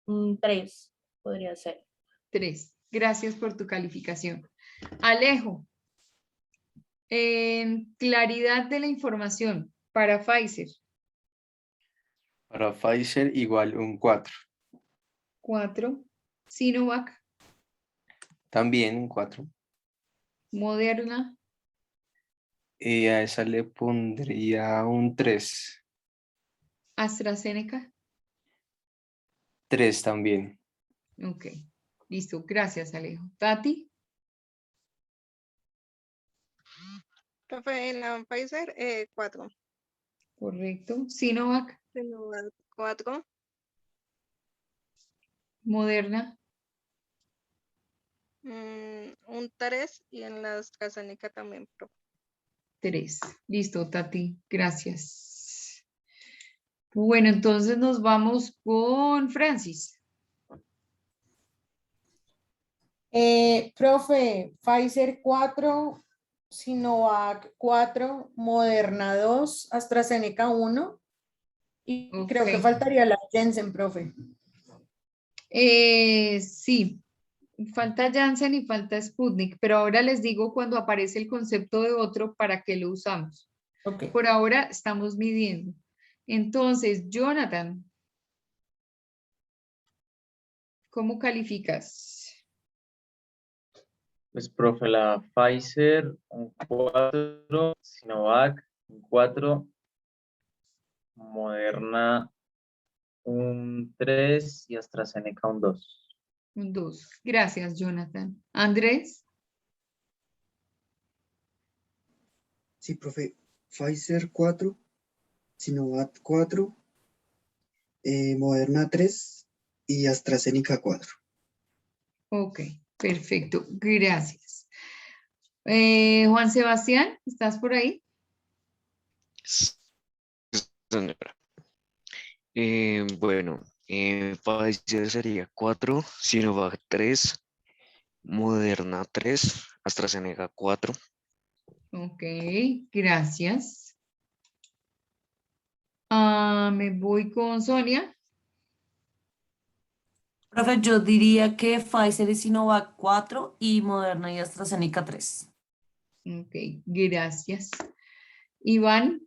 un 3, podría ser. 3. Gracias por tu calificación. Alejo, claridad de la información para Pfizer, Para Pfizer igual un 4. 4. Sinovac, También un 4. Moderna, Y a esa le pondría un 3. AstraZeneca. 3 también. Ok, listo. Gracias, Alejo. Tati, Profe, en la Pfizer, 4. correcto. Sinovac, Sinovac, 4. Moderna, Un 3 y en la AstraZeneca también, profe. 3. Listo, Tati. Gracias. Bueno, entonces nos vamos con Francis. Profe, Pfizer 4, Sinovac 4, Moderna 2, AstraZeneca 1 y creo que Ok. faltaría la Jensen, profe. Sí, falta Janssen y falta Sputnik, pero ahora les digo cuando aparece el concepto de otro para qué lo usamos. Ok. Por ahora estamos midiendo. Entonces, Jonathan, ¿cómo calificas? Pues, profe, la Pfizer, un 4, Sinovac, un 4, Moderna, un 3 y AstraZeneca, un 2. Un 2. Gracias, Jonathan. Andrés, Sí, profe. Pfizer 4, Sinovac 4, Moderna 3 y AstraZeneca 4. ok, perfecto, gracias. Juan Sebastián, ¿estás por ahí? Sí, señora. Bueno, Pfizer sería 4, Sinovac 3, Moderna 3, AstraZeneca 4. Ok, gracias. Me voy con Sonia. Profe, yo diría que Pfizer y Sinovac 4 y Moderna y AstraZeneca 3. Ok, gracias. Iván,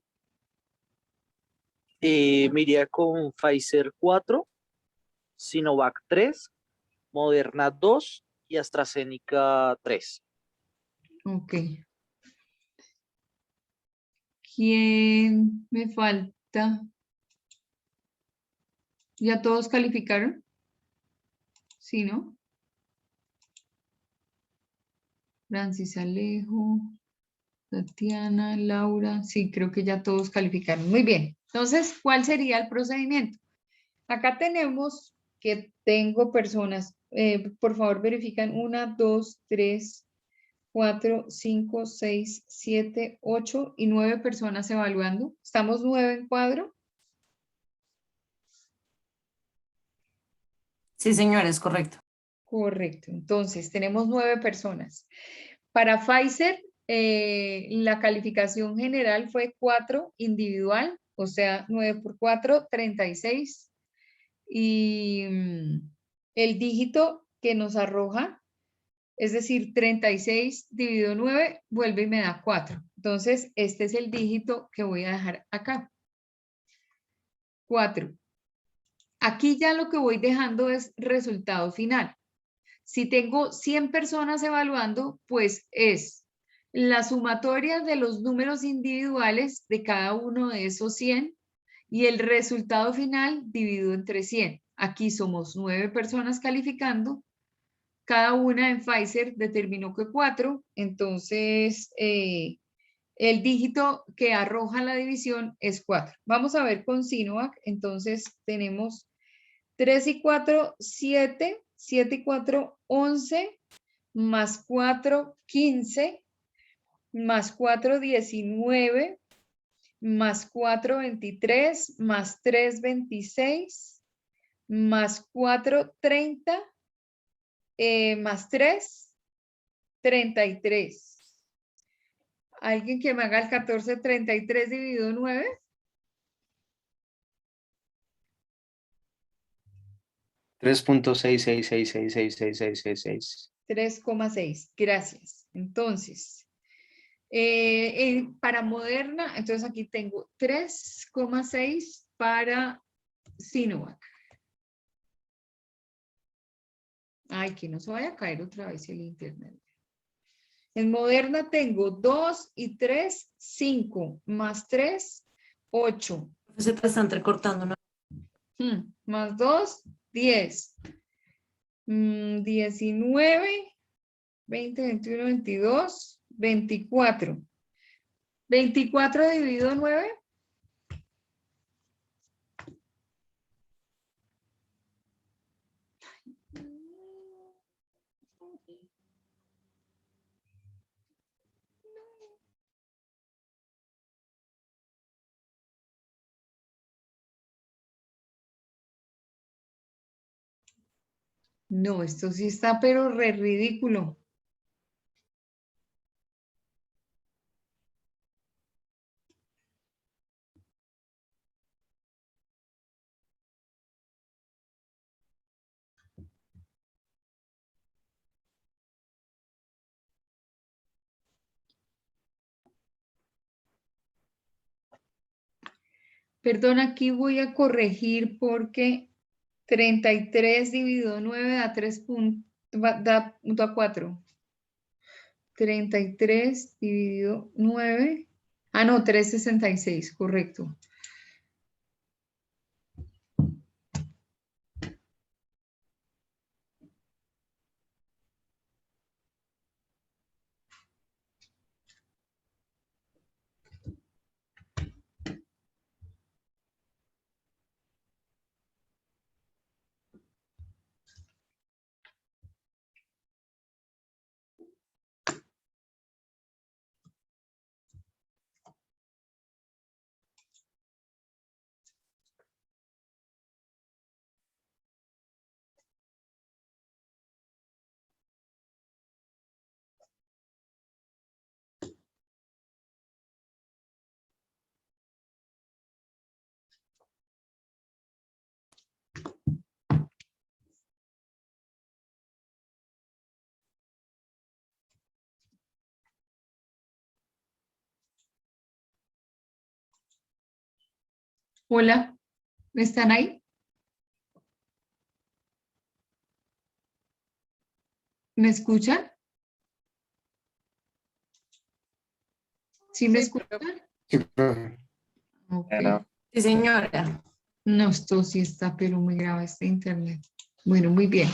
Me iría con Pfizer 4, Sinovac 3, Moderna 2 y AstraZeneca 3. ok. ¿Quién me falta? ¿Ya todos calificaron? Sí, ¿no? Francis Alejo, Tatiana, Laura. Sí, creo que ya todos calificaron. Muy bien. Entonces, ¿cuál sería el procedimiento? Acá tenemos que tengo personas. Por favor, verifican 1, 2, 3, 4, 5, 6, 7, 8 y 9 personas evaluando. ¿Estamos 9 en cuadro? Sí, señores, correcto. Correcto. Entonces, tenemos 9 personas. Para Pfizer, la calificación general fue 4 individual, o sea, 9 por 4, 36. Y el dígito que nos arroja, es decir, 36 dividido 9, vuelve y me da 4. Entonces, este es el dígito que voy a dejar acá. 4. Aquí ya lo que voy dejando es resultado final. Si tengo 100 personas evaluando, pues es la sumatoria de los números individuales de cada uno de esos 100 y el resultado final dividido entre 100. Aquí somos 9 personas calificando, cada una en Pfizer determinó que 4, entonces el dígito que arroja la división es 4. Vamos a ver con Sinovac, entonces tenemos 3 y 4, 7, 7 y 4, 11, más 4, 15, más 4, 19, más 4, 23, más 3, 26, más 4, 30, más 3, 33. ¿Alguien que me haga el 14, 33 dividido 9? 3.666666666. 3,6. Gracias. Entonces, para Moderna, entonces aquí tengo 3,6 para Sinovac. Ay, que no se vaya a caer otra vez el internet. En Moderna tengo 2 y 3, 5, más 3, 8. Se te están recortando, ¿no? Más 2, 10. 19, 20, 21, 22, 24. 24 dividido 9. No, esto sí está pero re ridículo. Perdón, aquí voy a corregir porque 33 dividido 9 da 3 da punto a 4. 33 dividido 9. Ah, no, 3,66, correcto. Hola, ¿están ahí? ¿Me escuchan? ¿Sí me Sí, escuchan? Sí, profe. Ok. Sí, señora. No, esto sí está, pero muy grave este internet. Bueno, muy bien.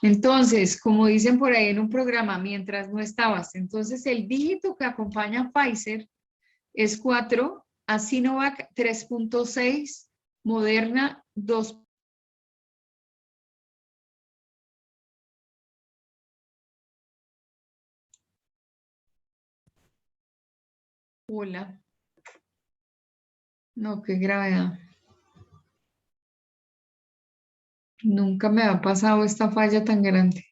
Entonces, como dicen por ahí en un programa, mientras no estabas, entonces el dígito que acompaña a Pfizer es 4, a Sinovac 3,6, Moderna 2. Hola. No, qué gravedad. Nunca me ha pasado esta falla tan grande.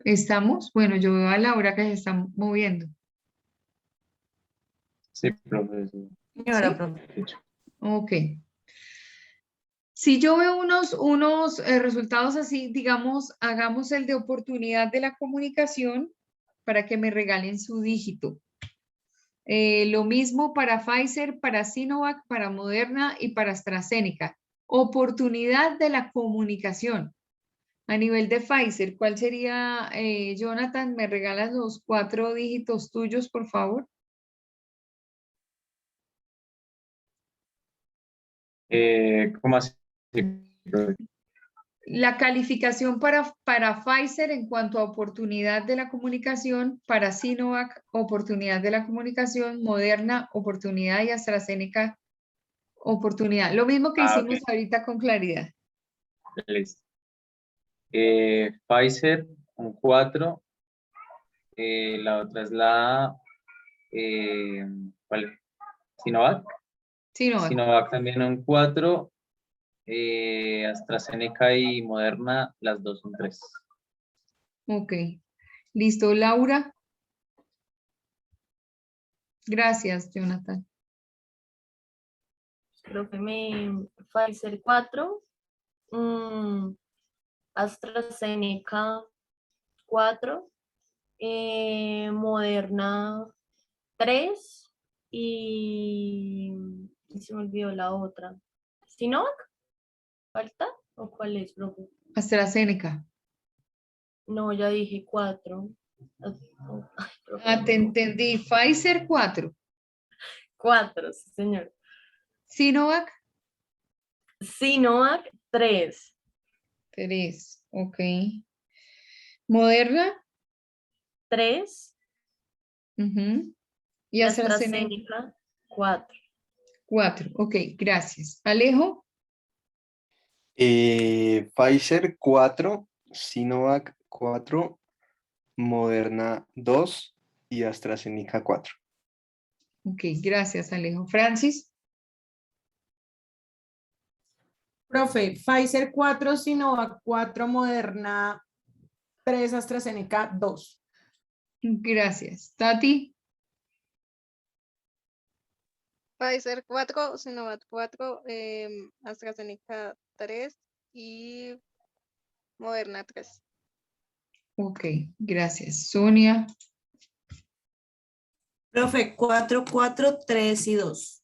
¿Estamos? Bueno, yo veo a Laura que se está moviendo. Sí, profe. Sí. Señora, ¿Sí? profe. Ok. Si yo veo unos resultados así, digamos, hagamos el de oportunidad de la comunicación para que me regalen su dígito. Lo mismo para Pfizer, para Sinovac, para Moderna y para AstraZeneca. Oportunidad de la comunicación. A nivel de Pfizer, ¿cuál sería, Jonathan? ¿Me regalas los 4 dígitos tuyos, por favor? ¿Cómo así, profe? La calificación para Pfizer en cuanto a oportunidad de la comunicación, para Sinovac, oportunidad de la comunicación, Moderna, oportunidad y AstraZeneca, oportunidad. Lo mismo que Ah, hicimos ok, ahorita con claridad. listo. Pfizer, un 4. La otra es ¿cuál es? Sinovac. Sinovac. Sinovac también un 4. AstraZeneca y Moderna, las dos un 3. Ok. Listo, Laura. Gracias, Jonathan. profe, Pfizer 4, AstraZeneca 4, Moderna 3 y se me olvidó la otra. ¿Sinovac? ¿Falta? ¿O cuál es, profe? AstraZeneca. No, ya dije 4. Ah, te entendí. Pfizer 4. 4, sí, señor. Sinovac Sinovac 3. 3. Ok. Moderna. 3. Ujú. Y AstraZeneca AstraZeneca 4. 4. Ok, gracias. Alejo. Pfizer 4, Sinovac 4, Moderna 2 y AstraZeneca 4. Ok, gracias, Alejo. Francis. Profe, Pfizer 4, Sinovac 4, Moderna 3, AstraZeneca 2. Gracias. Tati. Pfizer 4, Sinovac 4, AstraZeneca 3 y Moderna 3. Ok, gracias. Sonia. Profe, 4, 4, 3 y 2.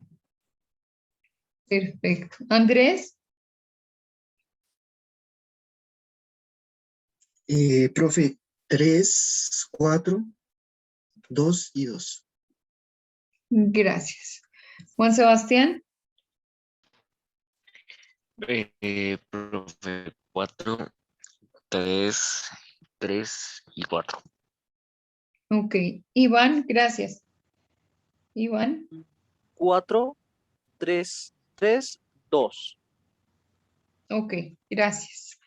Perfecto. Andrés. Profe, 3, 4, 2 y 2. Gracias. Juan Sebastián. Profe, 4, 3, 3 y 4. Ok. Iván, gracias. Iván. 4, 3, 3, 2. Ok, gracias.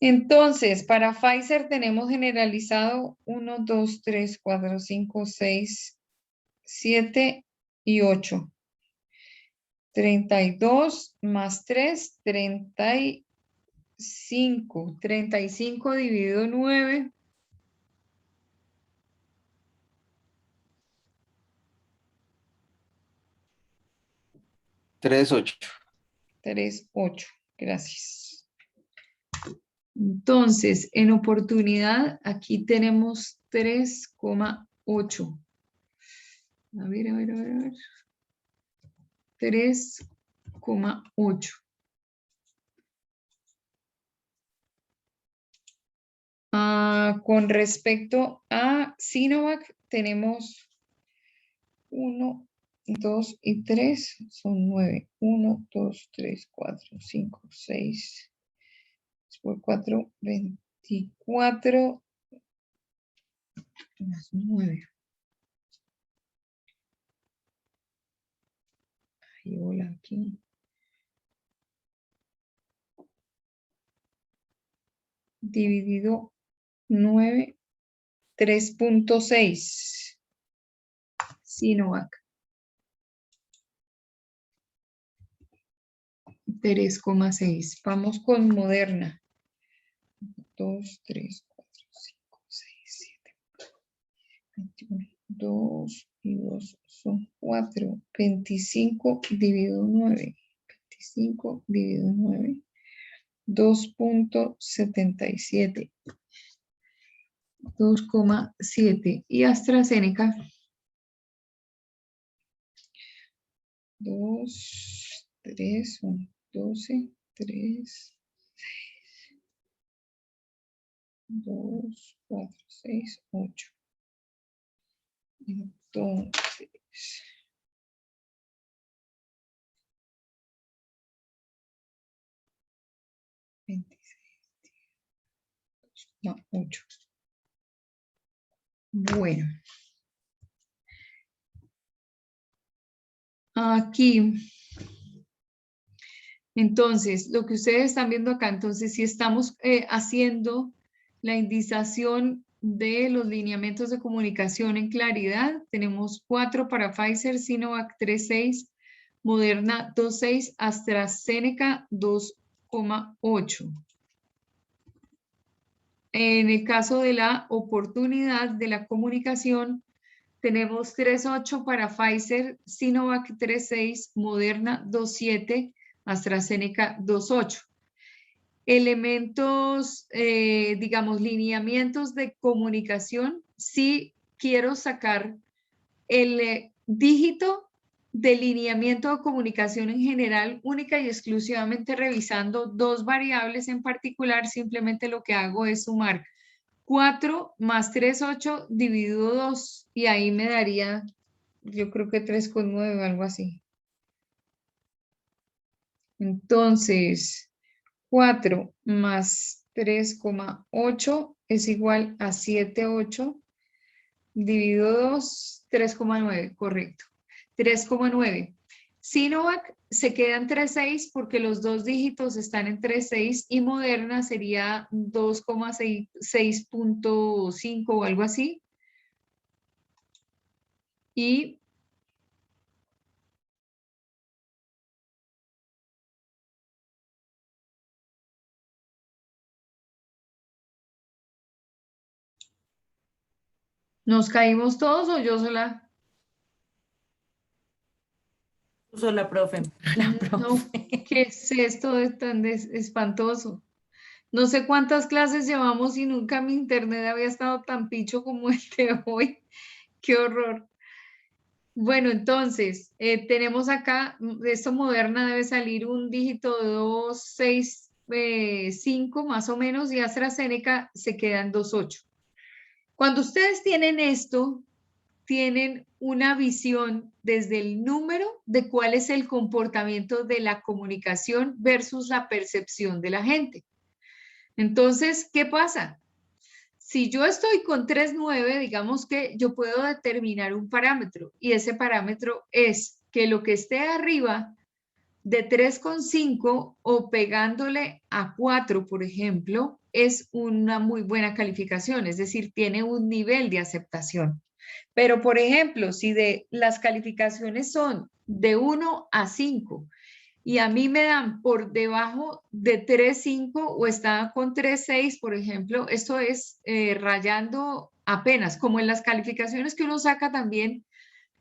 Entonces, para Pfizer tenemos generalizado 1, 2, 3, 4, 5, 6, 7 y 8. 32 más 3, 35. 35 dividido 9. 3, 8. 3, 8. Gracias. Entonces, en oportunidad, aquí tenemos 3,8. A ver, a ver, a ver, a ver. 3,8. Con respecto a Sinovac, tenemos 1, 2 y 3, son 9. 1, 2, 3, 4, 5, 6. Por 4, 24. Más 9. Ahí, hola, aquí. Dividido 9, 3,6. Sinovac. 3,6. Vamos con Moderna. 2, 3, 4, 5, 6, 7, 21. 2 y 2 son 4. 25 dividido 9. 25 dividido 9. 2,77. 2,7. Y AstraZeneca. 2, 3, son 12, 3, 2, 4, 6, 8. Entonces, no, 8. Bueno. Aquí. Entonces, lo que ustedes están viendo acá, entonces, si estamos haciendo la indización de los lineamientos de comunicación en claridad, tenemos 4 para Pfizer, Sinovac 3,6, Moderna 2,6, AstraZeneca 2,8. En el caso de la oportunidad de la comunicación, Tenemos 3.8 para Pfizer, Sinovac 3.6, Moderna 2.7, AstraZeneca 2.8. Elementos, digamos, lineamientos de comunicación, sí quiero sacar el dígito de lineamiento de comunicación en general, única y exclusivamente revisando dos variables en particular. Simplemente lo que hago es sumar 4 más 3.8 dividido 2 y ahí me daría, yo creo que 3,9 o algo así. Entonces, 4 más 3,8 es igual a 7,8 dividido 2, 3,9, correcto. 3,9. Sinovac se queda en 3,6 porque los dos dígitos están en 3,6 y Moderna sería 2,6.5 o algo así. Y ¿nos caímos todos o yo sola? Sola, profe. La No, profe. ¿qué es esto de tan espantoso? No sé cuántas clases llevamos y nunca mi internet había estado tan picho como el de hoy. Qué horror. Bueno, entonces, tenemos acá, de esto Moderna debe salir un dígito de 2,6,5 más o menos y AstraZeneca se queda en 2,8. Cuando ustedes tienen esto, tienen una visión desde el número de cuál es el comportamiento de la comunicación versus la percepción de la gente. Entonces, ¿qué pasa? Si yo estoy con 3,9, digamos que yo puedo determinar un parámetro y ese parámetro es que lo que esté arriba de 3,5 o pegándole a 4, por ejemplo, es una muy buena calificación, es decir, tiene un nivel de aceptación. Pero, por ejemplo, si de las calificaciones son de 1 a 5 y a mí me dan por debajo de 3,5 o está con 3,6, por ejemplo, esto es rayando apenas, como en las calificaciones que uno saca también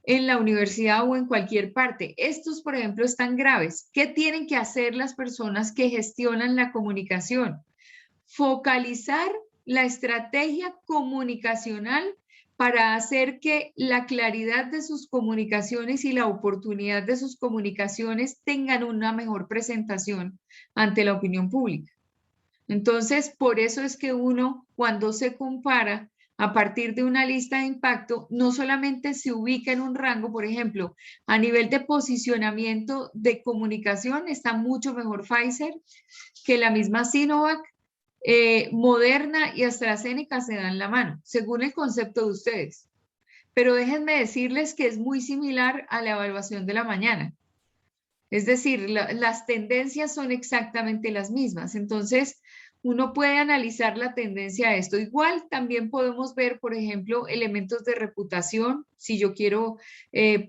en la universidad o en cualquier parte. Estos, por ejemplo, están graves. ¿Qué tienen que hacer las personas que gestionan la comunicación? Focalizar la estrategia comunicacional para hacer que la claridad de sus comunicaciones y la oportunidad de sus comunicaciones tengan una mejor presentación ante la opinión pública. Entonces, por eso es que uno, cuando se compara a partir de una lista de impacto, no solamente se ubica en un rango, por ejemplo, a nivel de posicionamiento de comunicación, está mucho mejor Pfizer que la misma Sinovac, Moderna y AstraZeneca se dan la mano, según el concepto de ustedes. Pero déjenme decirles que es muy similar a la evaluación de la mañana. Es decir, las tendencias son exactamente las mismas. Entonces, uno puede analizar la tendencia a esto. Igual también podemos ver, por ejemplo, elementos de reputación. Si yo quiero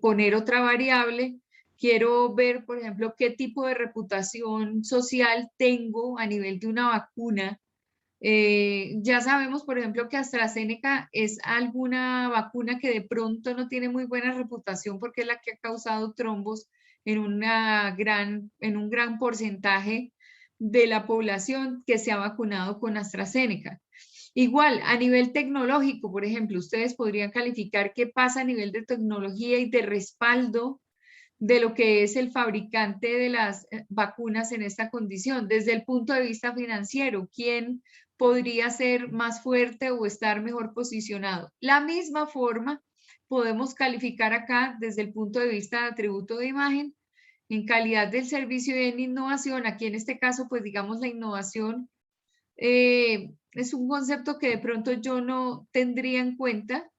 poner otra variable, quiero ver, por ejemplo, qué tipo de reputación social tengo a nivel de una vacuna. Ya sabemos, por ejemplo, que AstraZeneca es alguna vacuna que de pronto no tiene muy buena reputación porque es la que ha causado trombos en un gran porcentaje de la población que se ha vacunado con AstraZeneca. Igual, a nivel tecnológico, por ejemplo, ustedes podrían calificar qué pasa a nivel de tecnología y de respaldo de lo que es el fabricante de las vacunas en esta condición. Desde el punto de vista financiero, ¿quién podría ser más fuerte o estar mejor posicionado? La misma forma podemos calificar acá desde el punto de vista de atributo de imagen, en calidad del servicio y en innovación. Aquí en este caso, pues digamos la innovación es un concepto que de pronto yo no tendría en cuenta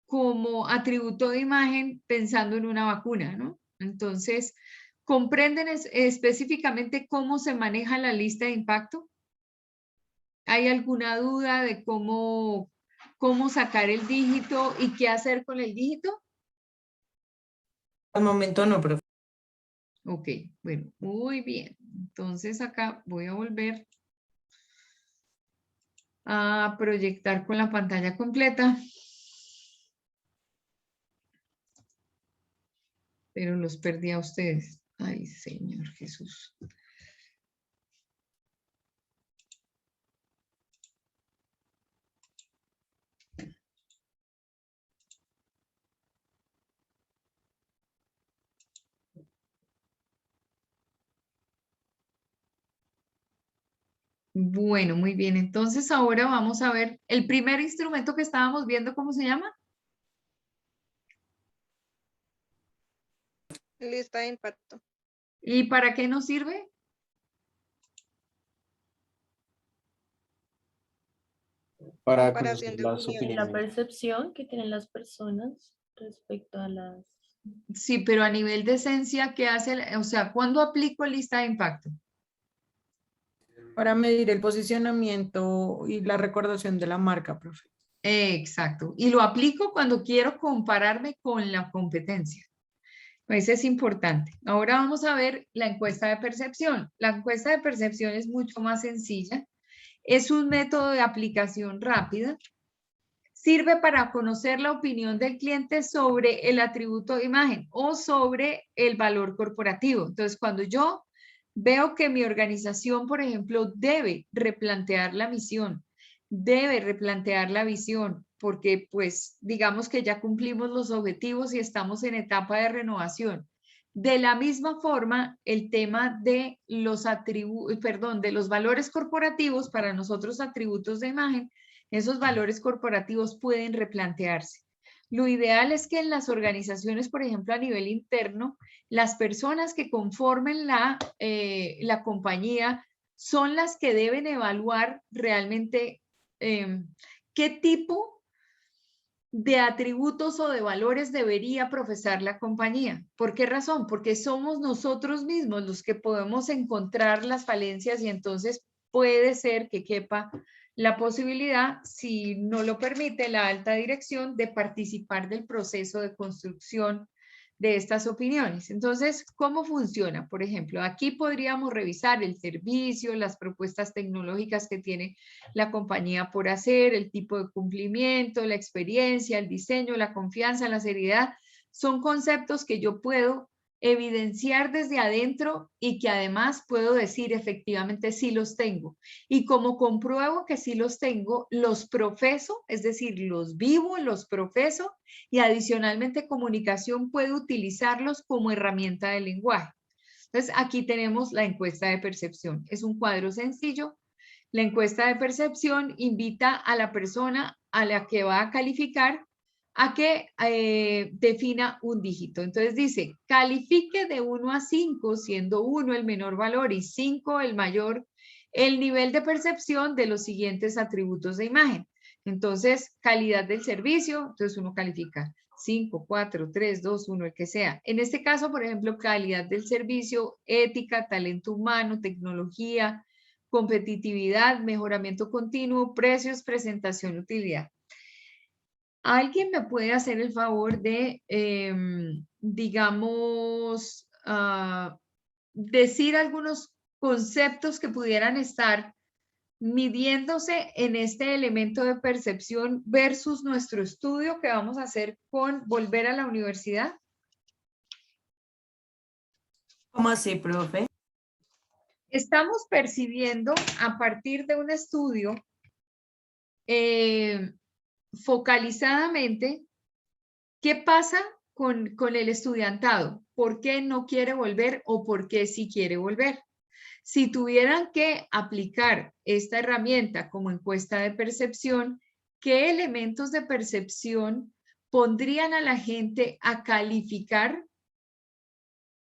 como atributo de imagen pensando en una vacuna, ¿no? Entonces, ¿comprenden específicamente cómo se maneja la lista de impacto? ¿Hay alguna duda de cómo sacar el dígito y qué hacer con el dígito? Al momento no, profe. Ok, bueno, muy bien. Entonces acá voy a volver a proyectar con la pantalla completa. pero los perdí a ustedes. Ay, Señor Jesús. Bueno, muy bien. Entonces ahora vamos a ver el primer instrumento que estábamos viendo, ¿cómo se llama? Lista de impacto. ¿Y para qué nos sirve? Para Comparación conocer de las opiniones. La opiniones. percepción que tienen las personas respecto a las... Sí, pero a nivel de esencia, ¿qué hace? O sea, ¿cuándo aplico lista de impacto? Para medir el posicionamiento y la recordación de la marca, profe. Exacto. Y lo aplico cuando quiero compararme con la competencia. Eso es importante. Ahora vamos a ver la encuesta de percepción. La encuesta de percepción es mucho más sencilla. Es un método de aplicación rápida. Sirve para conocer la opinión del cliente sobre el atributo de imagen o sobre el valor corporativo. Entonces, cuando yo veo que mi organización, por ejemplo, debe replantear la misión, debe replantear la visión, porque pues digamos que ya cumplimos los objetivos y estamos en etapa de renovación. De la misma forma, el tema de los de los valores corporativos, para nosotros atributos de imagen, esos valores corporativos pueden replantearse. Lo ideal es que en las organizaciones, por ejemplo, a nivel interno, las personas que conformen la compañía son las que deben evaluar realmente qué tipo de atributos o de valores debería profesar la compañía. ¿Por qué razón? Porque somos nosotros mismos los que podemos encontrar las falencias y entonces puede ser que quepa la posibilidad, si no lo permite la alta dirección, de participar del proceso de construcción de estas opiniones. Entonces, ¿cómo funciona? Por ejemplo, aquí podríamos revisar el servicio, las propuestas tecnológicas que tiene la compañía por hacer, el tipo de cumplimiento, la experiencia, el diseño, la confianza, la seriedad. Son conceptos que yo puedo evidenciar desde adentro y que además puedo decir efectivamente sí los tengo. Y como compruebo que sí los tengo, los profeso, es decir, los vivo, los profeso y adicionalmente comunicación puede utilizarlos como herramienta de lenguaje. Entonces, aquí tenemos la encuesta de percepción. Es un cuadro sencillo. La encuesta de percepción invita a la persona a la que va a calificar a que defina un dígito. Entonces dice, califique de 1 a 5, siendo 1 el menor valor y 5 el mayor, el nivel de percepción de los siguientes atributos de imagen. Entonces, calidad del servicio, entonces uno califica 5, 4, 3, 2, 1, el que sea. En este caso, por ejemplo, calidad del servicio, ética, talento humano, tecnología, competitividad, mejoramiento continuo, precios, presentación, utilidad. ¿Alguien me puede hacer el favor de, digamos, decir algunos conceptos que pudieran estar midiéndose en este elemento de percepción versus nuestro estudio que vamos a hacer con volver a la universidad? ¿Cómo así, profe? Estamos percibiendo a partir de un estudio focalizadamente qué pasa con el estudiantado, por qué no quiere volver o por qué sí quiere volver. Si tuvieran que aplicar esta herramienta como encuesta de percepción, ¿qué elementos de percepción pondrían a la gente a calificar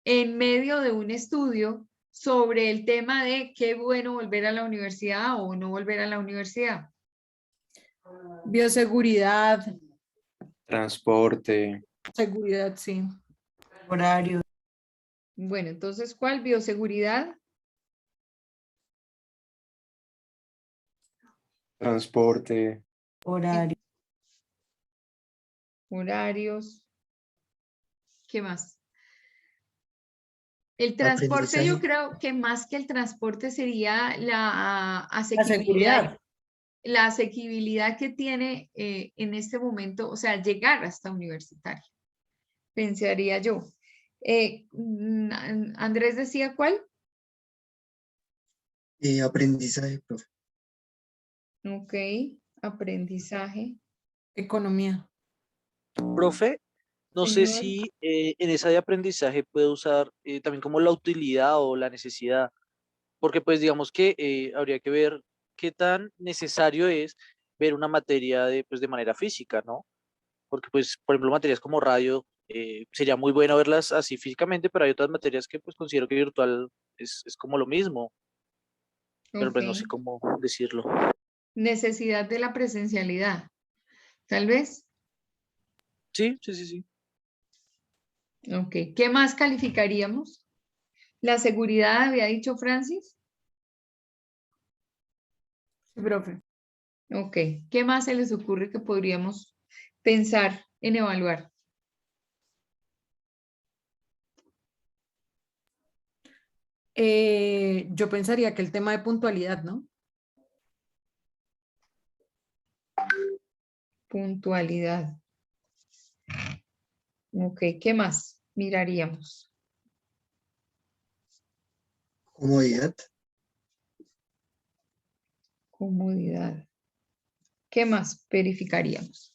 en medio de un estudio sobre el tema de qué bueno volver a la universidad o no volver a la universidad? Bioseguridad, Transporte, seguridad, sí. Horario, Bueno, entonces, ¿cuál? Bioseguridad. transporte, horario. Horarios. ¿Qué más? El transporte, yo Aprendizaje. creo que más que el transporte sería la La asequibilidad, seguridad. la asequibilidad que tiene en este momento, o sea, llegar hasta universitario, pensaría yo. Andrés decía ¿cuál? Aprendizaje, profe. Ok, aprendizaje. Economía. Profe, no sé Señor. si en esa de aprendizaje puede usar también como la utilidad o la necesidad, porque pues digamos que habría que ver qué tan necesario es ver una materia pues, de manera física, ¿no? Porque pues, por ejemplo, materias como radio, sería muy bueno verlas así físicamente, pero hay otras materias que pues considero que virtual es como lo mismo, pero Ok. pues no sé cómo decirlo. Necesidad de la presencialidad, tal vez. Sí, sí, sí, sí. Ok. ¿Qué más calificaríamos? La seguridad, había dicho Francis. Sí, profe. Ok. ¿Qué más se les ocurre que podríamos pensar en evaluar? Yo pensaría que el tema de puntualidad, ¿no? Puntualidad. Ok. ¿Qué más miraríamos? Comodidad. Comodidad. ¿Qué más verificaríamos?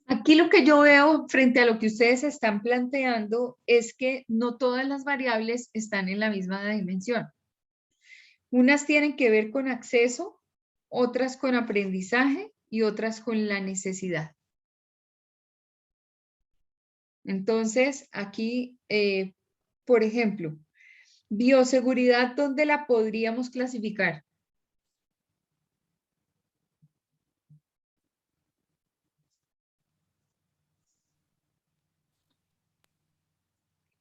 Aquí lo que yo veo frente a lo que ustedes están planteando es que no todas las variables están en la misma dimensión. Unas tienen que ver con acceso, otras con aprendizaje y otras con la necesidad. Entonces, aquí, por ejemplo, bioseguridad, ¿dónde la podríamos clasificar?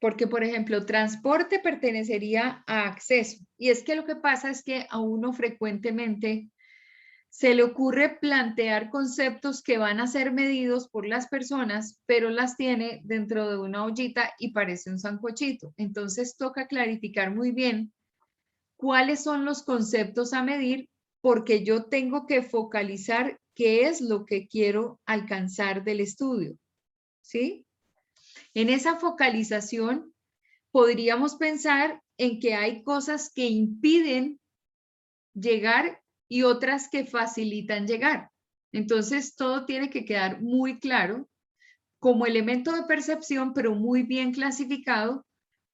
Porque, por ejemplo, transporte pertenecería a acceso. Y es que lo que pasa es que a uno frecuentemente se le ocurre plantear conceptos que van a ser medidos por las personas, pero las tiene dentro de una ollita y parece un sancochito. Entonces toca clarificar muy bien cuáles son los conceptos a medir, porque yo tengo que focalizar qué es lo que quiero alcanzar del estudio. ¿Sí? En esa focalización podríamos pensar en que hay cosas que impiden llegar y otras que facilitan llegar. Entonces, todo tiene que quedar muy claro como elemento de percepción, pero muy bien clasificado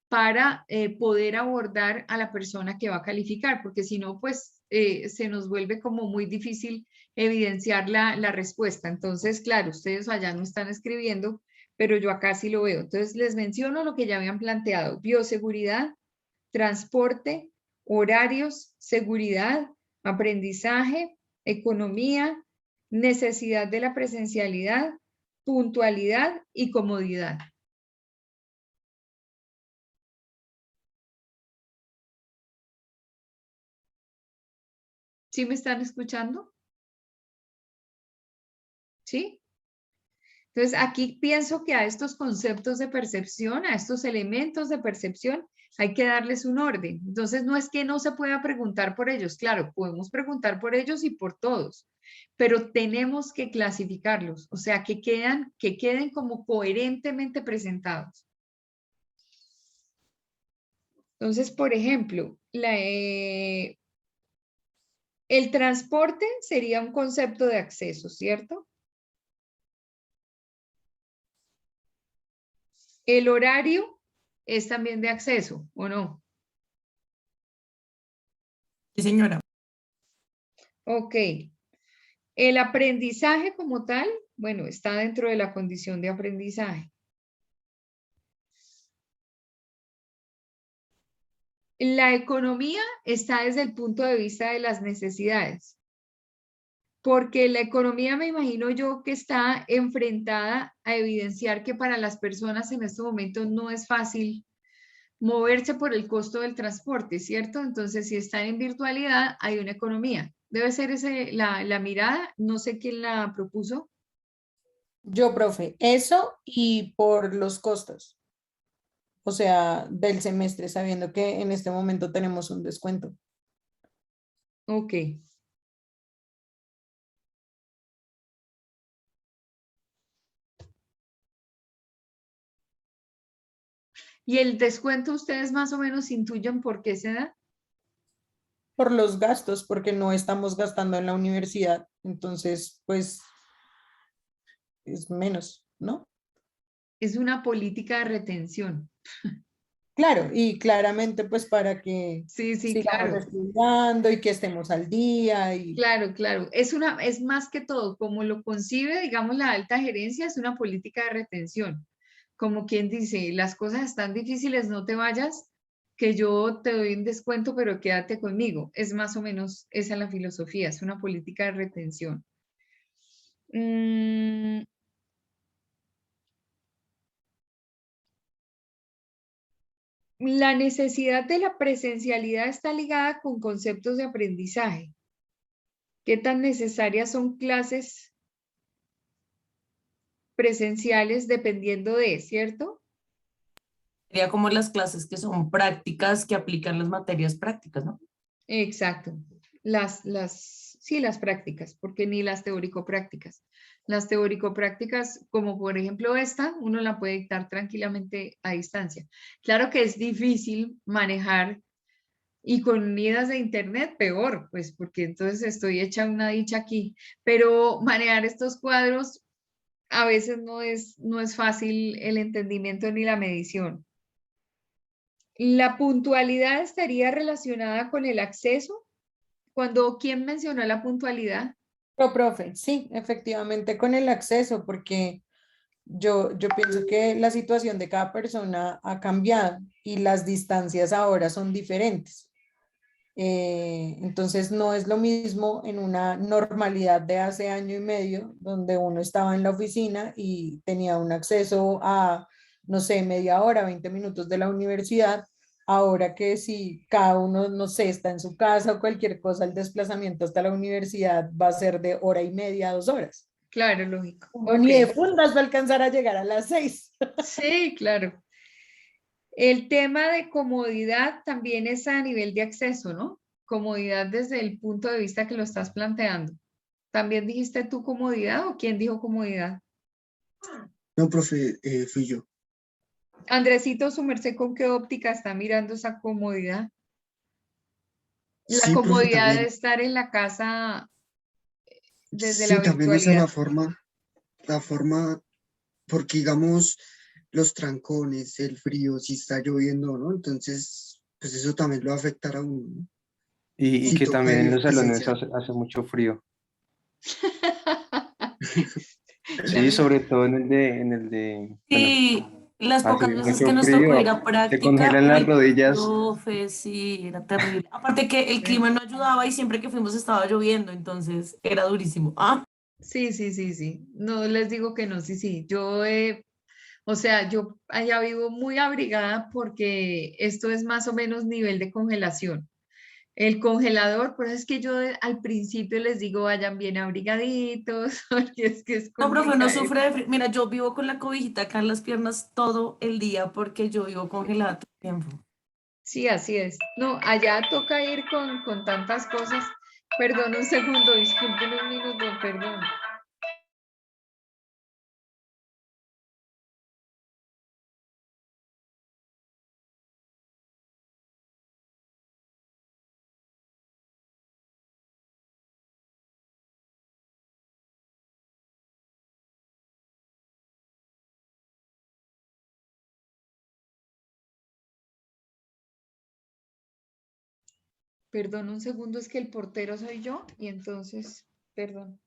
para poder abordar a la persona que va a calificar, porque si no, pues se nos vuelve como muy difícil evidenciar la respuesta. Entonces, claro, ustedes allá no están escribiendo, pero yo acá sí lo veo. Entonces, les menciono lo que ya habían planteado: bioseguridad, transporte, horarios, seguridad, aprendizaje, economía, necesidad de la presencialidad, puntualidad y comodidad. ¿Sí me están escuchando? ¿Sí? Entonces, aquí pienso que a estos conceptos de percepción, a estos elementos de percepción, hay que darles un orden. Entonces, no es que no se pueda preguntar por ellos. Claro, podemos preguntar por ellos y por todos, pero tenemos que clasificarlos, o sea, que queden como coherentemente presentados. Entonces, por ejemplo, el transporte sería un concepto de acceso, ¿cierto? El horario es también de acceso, ¿o no? Sí, señora. Ok. El aprendizaje como tal, bueno, está dentro de la condición de aprendizaje. La economía está desde el punto de vista de las necesidades. porque la economía me imagino yo que está enfrentada a evidenciar que para las personas en este momento no es fácil moverse por el costo del transporte, ¿cierto? Entonces, si están en virtualidad, hay una economía. Debe ser ese, la mirada, no sé quién la propuso. Yo, profe, eso y por los costos, o sea, del semestre, sabiendo que en este momento tenemos un descuento. Ok. ¿Y el descuento ustedes más o menos intuyen por qué se da? Por los gastos, porque no estamos gastando en la universidad, entonces, pues, es menos, ¿no? Es una política de retención. Claro, y claramente, pues, para que Sí, sí, sigamos claro. estudiando y que estemos al día y Claro, claro. Es más que todo, como lo concibe, digamos, la alta gerencia, es una política de retención. Como quien dice, las cosas están difíciles, no te vayas, que yo te doy un descuento, pero quédate conmigo. Es más o menos esa la filosofía, es una política de retención. Mm, la necesidad de la presencialidad está ligada con conceptos de aprendizaje. ¿Qué tan necesarias son clases presenciales dependiendo de, ¿cierto? Sería como las clases que son prácticas, que aplican las materias prácticas, ¿no? Exacto. Sí, las prácticas, porque ni las teórico-prácticas. Las teórico-prácticas, como por ejemplo esta, uno la puede dictar tranquilamente a distancia. Claro que es difícil manejar y con idas de internet peor, pues porque entonces estoy hecha una dicha aquí, pero manejar estos cuadros a veces no es fácil el entendimiento ni la medición. La puntualidad estaría relacionada con el acceso. ¿Quién mencionó la puntualidad? Pero, profe, sí, efectivamente con el acceso, porque yo pienso que la situación de cada persona ha cambiado y las distancias ahora son diferentes. Entonces no es lo mismo en una normalidad de hace año y medio, donde uno estaba en la oficina y tenía un acceso a, no sé, media hora, 20 minutos de la universidad. Ahora que si cada uno, no sé, está en su casa o cualquier cosa, el desplazamiento hasta la universidad va a ser de hora y media, 2 horas. Claro, lógico. Uno Ok. ni de fundas va a alcanzar a llegar a las 6. Sí, claro. El tema de comodidad también es a nivel de acceso, ¿no? Comodidad desde el punto de vista que lo estás planteando. ¿También dijiste tú comodidad o quién dijo comodidad? No, profe, fui yo. Andresito, su merced, ¿con qué óptica está mirando esa comodidad? La Sí, profe, comodidad de también. estar en la casa desde la Sí, también esa es virtualidad. la forma, porque digamos, los trancones, el frío, si está lloviendo, ¿no? Entonces, pues eso también lo va a afectar a uno, ¿no? Y Si que toca también en ir los salones presencial. hace mucho frío. La Sí, mi- sobre todo bueno, Sí, las pocas hace veces que mucho nos tocó ir frío, a se práctica, congelan las uy, rodillas. profe, sí, era terrible. Aparte que el clima no ayudaba y siempre que fuimos estaba lloviendo, entonces era durísimo. Ah, Sí, sí, sí, sí. No les digo que no, sí, sí. O sea, yo allá vivo muy abrigada porque esto es más o menos nivel de congelación. El congelador, por eso es que yo al principio les digo vayan bien abrigaditos, porque es que es no, con profe, no mucha... sufre de frío. Mira, yo vivo con la cobijita acá en las piernas todo el día porque yo vivo congelada todo el tiempo. Sí, así es. No, allá toca ir con tantas cosas. Perdón un segundo, disculpen un minuto, perdón. Perdón un segundo, es que el portero soy yo y entonces, perdón.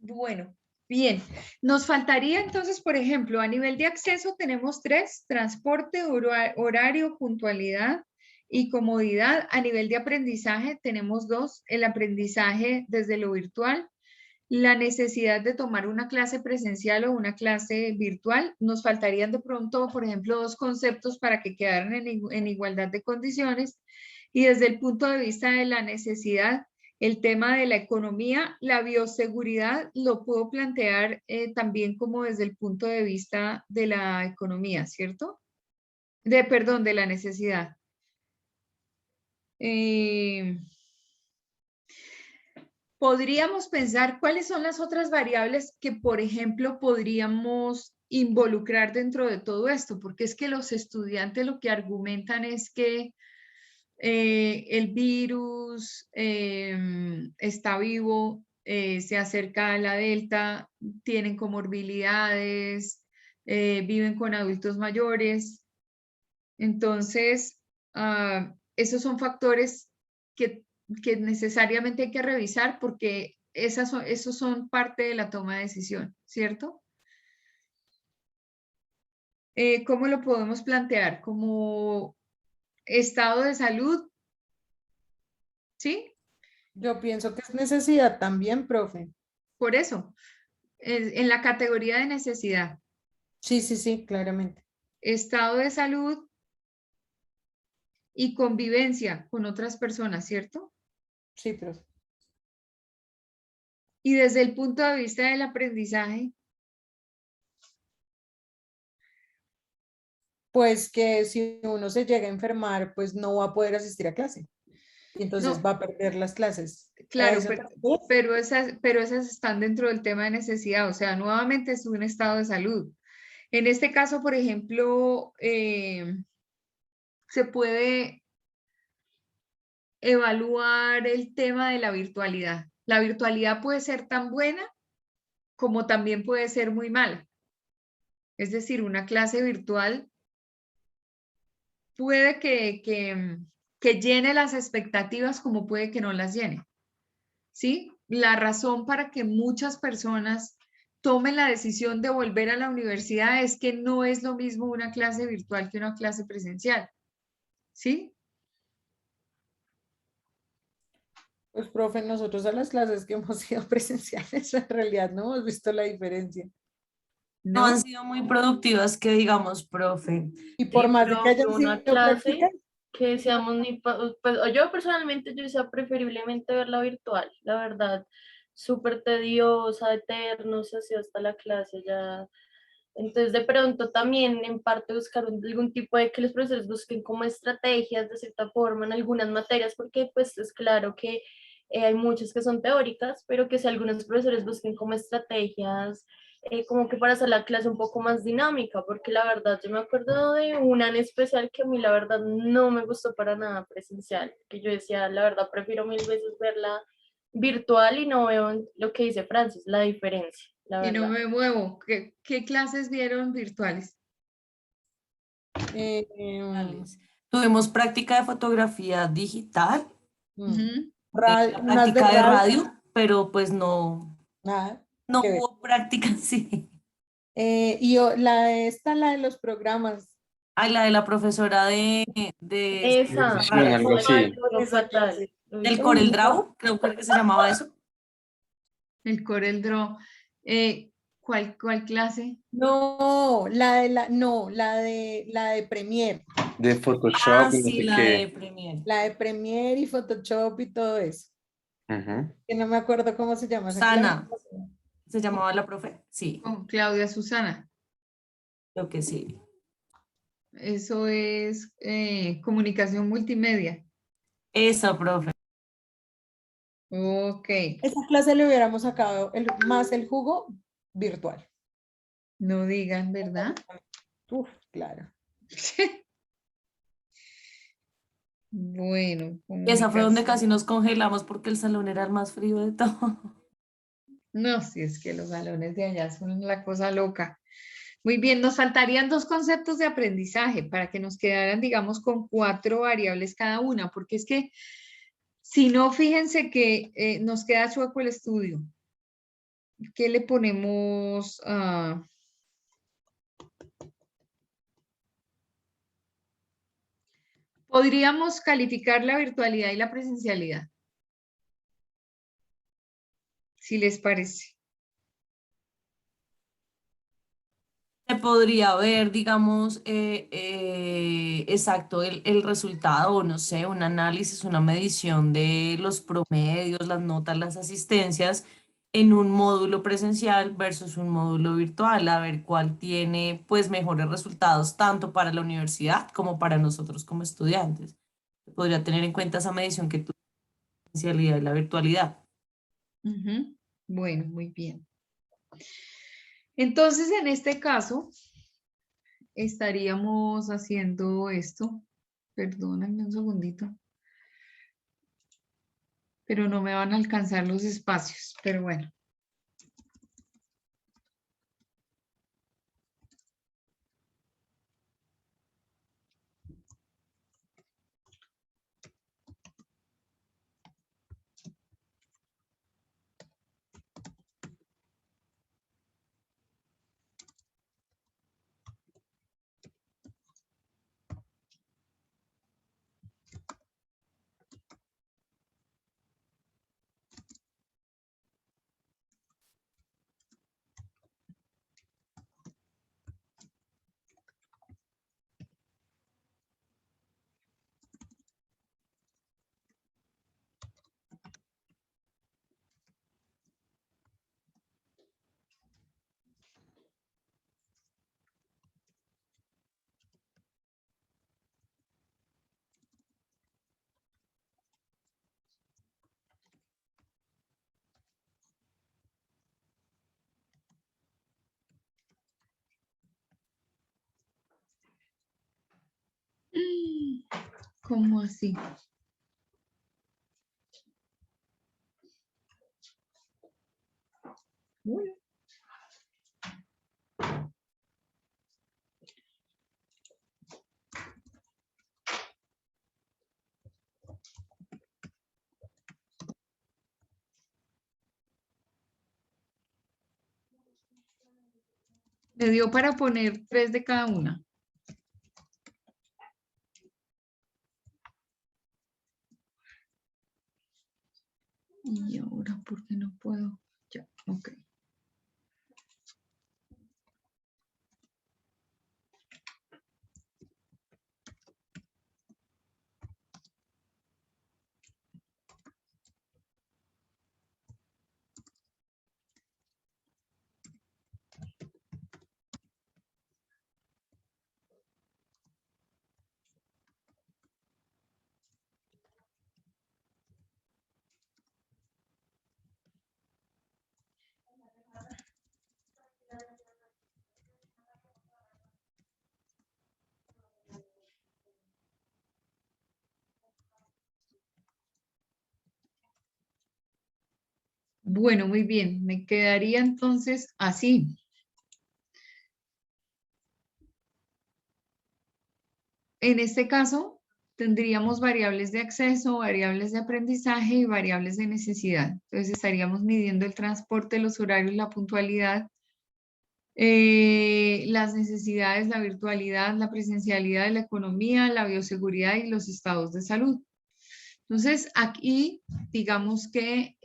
Bueno, bien. Nos faltaría entonces, por ejemplo, a nivel de acceso tenemos 3, transporte, horario, puntualidad y comodidad. A nivel de aprendizaje tenemos 2, el aprendizaje desde lo virtual, la necesidad de tomar una clase presencial o una clase virtual. Nos faltarían de pronto, por ejemplo, 2 conceptos para que quedaran en igualdad de condiciones. Y desde el punto de vista de la necesidad, el tema de la economía, la bioseguridad lo puedo plantear también como desde el punto de vista de la economía, ¿cierto? Perdón, de la necesidad. Podríamos pensar cuáles son las otras variables que, por ejemplo, podríamos involucrar dentro de todo esto, porque es que los estudiantes lo que argumentan es que el virus está vivo, se acerca a la Delta, tienen comorbilidades, viven con adultos mayores. Entonces, esos son factores que necesariamente hay que revisar porque esos son parte de la toma de decisión, ¿cierto? ¿Cómo lo podemos plantear? Como estado de salud, ¿sí? Yo pienso que es necesidad también, profe. Por eso, en la categoría de necesidad, Sí, sí, sí, claramente. estado de salud y convivencia con otras personas, ¿cierto? Sí, profe. Y desde el punto de vista del aprendizaje, Pues que si uno se llega a enfermar, pues no va a poder asistir a clase. Y entonces No. va a perder las clases. ¿A claro, eso te pero, refieres? pero esas están dentro del tema de necesidad, o sea, nuevamente es un estado de salud. En este caso, por ejemplo, se puede evaluar el tema de la virtualidad. La virtualidad puede ser tan buena como también puede ser muy mala. Es decir, una clase virtual puede que llene las expectativas como puede que no las llene. ¿Sí? La razón para que muchas personas tomen la decisión de volver a la universidad es que no es lo mismo una clase virtual que una clase presencial. ¿Sí? Pues, profe, nosotros a las clases que hemos sido presenciales, en realidad no hemos visto la diferencia. No han sido muy productivas, que digamos, profe. Y por más de que hayan una sido prácticas, clase que seamos pues yo personalmente yo decía preferiblemente verla virtual, la verdad, súper tediosa, eterno, se hacía hasta la clase ya. Entonces de pronto también en parte buscar algún tipo de que los profesores busquen como estrategias de cierta forma en algunas materias, porque pues es claro que hay muchas que son teóricas, pero que si algunos profesores busquen como estrategias como que para hacer la clase un poco más dinámica, porque la verdad yo me acuerdo de una en especial que a mí la verdad no me gustó para nada presencial, que yo decía, la verdad prefiero 1000 veces verla virtual y no veo lo que dice Francis, la diferencia, la Y no verdad. me muevo. ¿Qué clases vieron virtuales? Tuvimos práctica de fotografía digital, Ujú. la unas de práctica de radio, radio, pero pues no, nada, no que ver. hubo práctica, sí. La de los programas. Ay, la de la profesora de Esa, Sí, algo así. no Esa fatal. clase. del Uy, Corel no. Draw, creo que se llamaba eso. El Corel Draw. ¿Cuál clase? No, la de Premiere. De Photoshop Ah, y no sí, sé la de qué. Premiere. La de Premiere y Photoshop y todo eso. Ujú. Que no me acuerdo cómo se llama esa clase. Sana, ¿se llamaba la profe? Sí, Con Claudia Susana. creo que sí. Eso es comunicación multimedia. Esa, profe. Ok. Esa clase le hubiéramos sacado más el jugo virtual. No digan, ¿verdad? Uf, claro. Bueno, Esa fue donde comunicación. casi nos congelamos porque el salón era el más frío de todo. No, si es que los salones de allá son la cosa loca. Muy bien, nos faltarían 2 conceptos de aprendizaje para que nos quedaran, digamos, con 4 variables cada una, porque es que si no, fíjense que nos queda chueco el estudio. ¿qué le ponemos? Podríamos calificar la virtualidad y la presencialidad, si les parece. Se podría ver, digamos, exacto el resultado, o no sé, un análisis, una medición de los promedios, las notas, las asistencias en un módulo presencial versus un módulo virtual, a ver cuál tiene pues mejores resultados tanto para la universidad como para nosotros como estudiantes. Se podría tener en cuenta esa medición que tú, la presencialidad y la virtualidad. Ujú. Bueno, muy bien. Entonces, en este caso, estaríamos haciendo esto. Perdónenme un segundito. Pero no me van a alcanzar los espacios. Pero bueno. ¿Cómo así? Bueno. Me dio para poner 3 de cada una. Y ahora, ¿por qué no puedo? Ya, ok. Bueno, muy bien. Me quedaría entonces así. En este caso, tendríamos variables de acceso, variables de aprendizaje y variables de necesidad. Entonces, estaríamos midiendo el transporte, los horarios, la puntualidad, las necesidades, la virtualidad, la presencialidad, la economía, la bioseguridad y los estados de salud. Entonces, aquí, digamos que,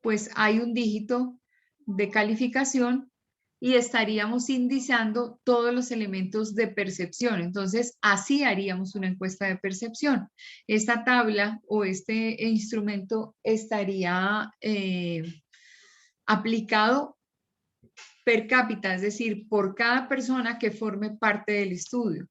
pues hay un dígito de calificación y estaríamos indicando todos los elementos de percepción. Entonces, así haríamos una encuesta de percepción. Esta tabla o este instrumento estaría aplicado per cápita, es decir, por cada persona que forme parte del estudio.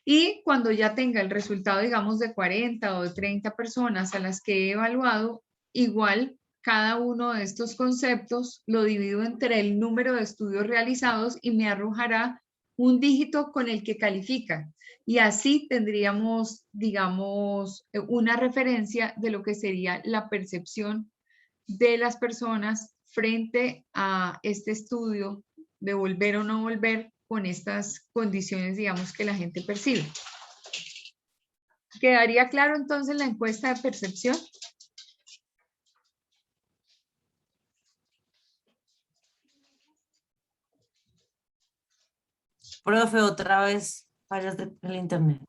Y cuando ya tenga el resultado, digamos, de 40 o de 30 personas a las que he evaluado, igual cada uno de estos conceptos lo divido entre el número de estudios realizados y me arrojará un dígito con el que califican. Y así tendríamos, digamos, una referencia de lo que sería la percepción de las personas frente a este estudio de volver o no volver con estas condiciones, digamos, que la gente percibe. ¿Quedaría claro entonces la encuesta de percepción? Profe, otra vez fallas del internet.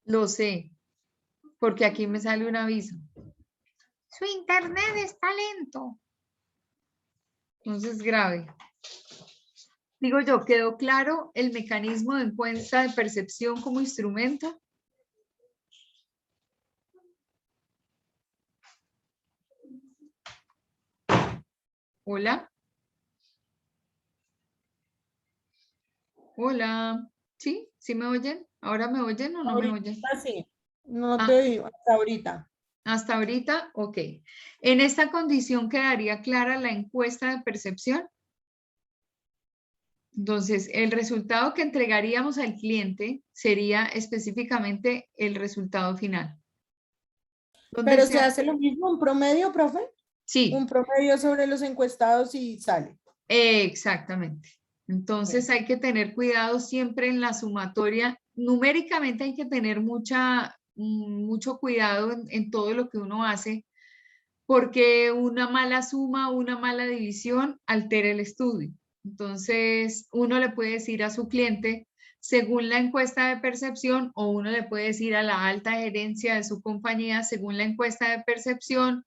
Lo sé, porque aquí me sale un aviso. Su internet está lento. Entonces, grave. Digo yo, ¿quedó claro el mecanismo de encuesta de percepción como instrumento? Hola. Hola. ¿Sí? ¿Sí me oyen? ¿Ahora me oyen o no me oyen? Ahorita sí, no te Ah, oí hasta ahorita. hasta ahorita, ok. En esta condición quedaría clara la encuesta de percepción. Entonces, el resultado que entregaríamos al cliente sería específicamente el resultado final. ¿Dónde Pero se se ha- hace lo mismo, un promedio, profe. Un Sí, promedio sobre los encuestados y sale. exactamente. Entonces Ok. hay que tener cuidado siempre en la sumatoria. Numéricamente hay que tener mucho cuidado en todo lo que uno hace, porque una mala suma, una mala división altera el estudio. Entonces uno le puede decir a su cliente, según la encuesta de percepción, o uno le puede decir a la alta gerencia de su compañía, según la encuesta de percepción,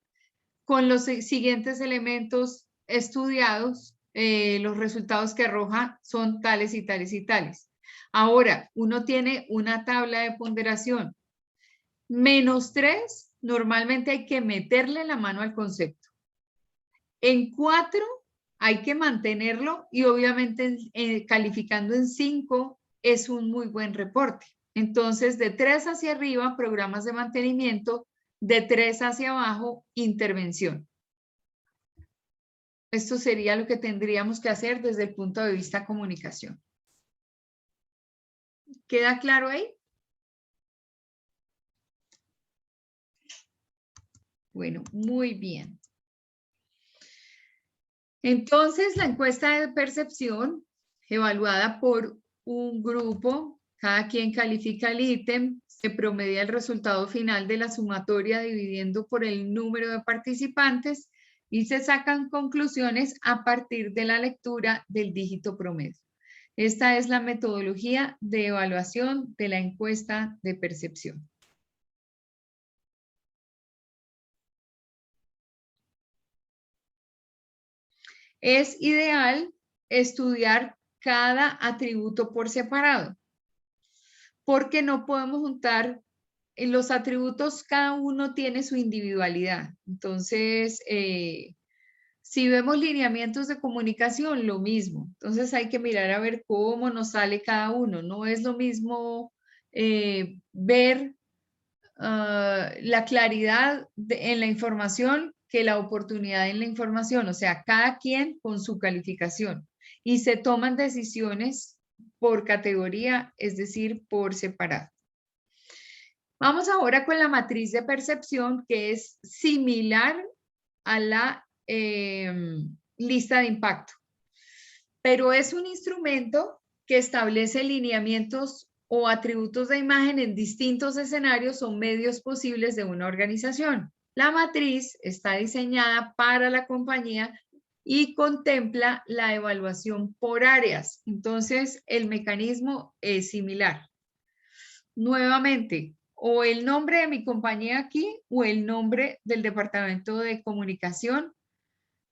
con los siguientes elementos estudiados, los resultados que arroja son tales y tales y tales. Ahora, uno tiene una tabla de ponderación. -3, normalmente hay que meterle la mano al concepto. En 4 hay que mantenerlo y obviamente calificando en 5 es un muy buen reporte. Entonces, de 3 hacia arriba, programas de mantenimiento, de 3 hacia abajo, intervención. Esto sería lo que tendríamos que hacer desde el punto de vista comunicación. ¿Queda claro ahí? Bueno, muy bien. Entonces, la encuesta de percepción, evaluada por un grupo, cada quien califica el ítem, se promedia el resultado final de la sumatoria dividiendo por el número de participantes y se sacan conclusiones a partir de la lectura del dígito promedio. Esta es la metodología de evaluación de la encuesta de percepción. Es ideal estudiar cada atributo por separado, porque no podemos juntar los atributos, cada uno tiene su individualidad. Entonces, si vemos lineamientos de comunicación, lo mismo. Entonces hay que mirar a ver cómo nos sale cada uno. No es lo mismo ver la claridad en la información que la oportunidad en la información. O sea, cada quien con su calificación. Y se toman decisiones por categoría, es decir, por separado. Vamos ahora con la matriz de percepción, que es similar a la lista de impacto, pero es un instrumento que establece lineamientos o atributos de imagen en distintos escenarios o medios posibles de una organización. La matriz está diseñada para la compañía y contempla la evaluación por áreas. Entonces, el mecanismo es similar. Nuevamente, o el nombre de mi compañía aquí o el nombre del departamento de comunicación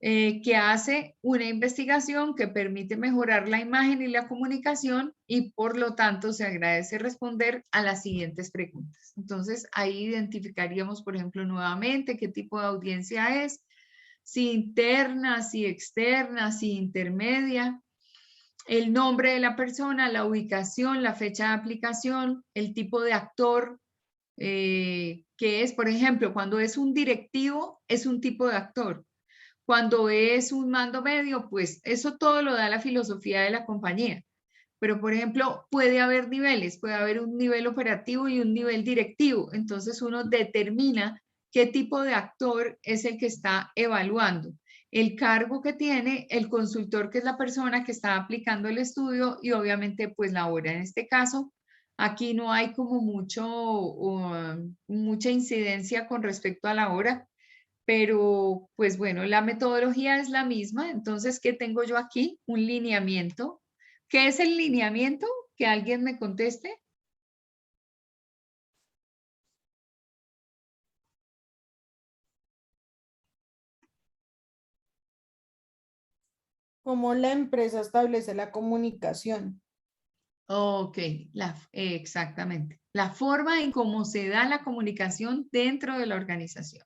que hace una investigación que permite mejorar la imagen y la comunicación y por lo tanto se agradece responder a las siguientes preguntas. Entonces ahí identificaríamos, por ejemplo, nuevamente qué tipo de audiencia es, si interna, si externa, si intermedia, el nombre de la persona, la ubicación, la fecha de aplicación, el tipo de actor, que es, por ejemplo, cuando es un directivo, es un tipo de actor. Cuando es un mando medio, pues eso todo lo da la filosofía de la compañía. Pero, por ejemplo, puede haber niveles, puede haber un nivel operativo y un nivel directivo. Entonces uno determina qué tipo de actor es el que está evaluando, el cargo que tiene, el consultor, que es la persona que está aplicando el estudio y obviamente pues la hora. En este caso, aquí no hay como mucha incidencia con respecto a la hora, pero pues bueno, la metodología es la misma. Entonces, ¿qué tengo yo aquí? Un lineamiento. ¿Qué es el lineamiento? Que alguien me conteste. ¿Cómo la empresa establece la comunicación? Ok, exactamente. La forma en cómo se da la comunicación dentro de la organización.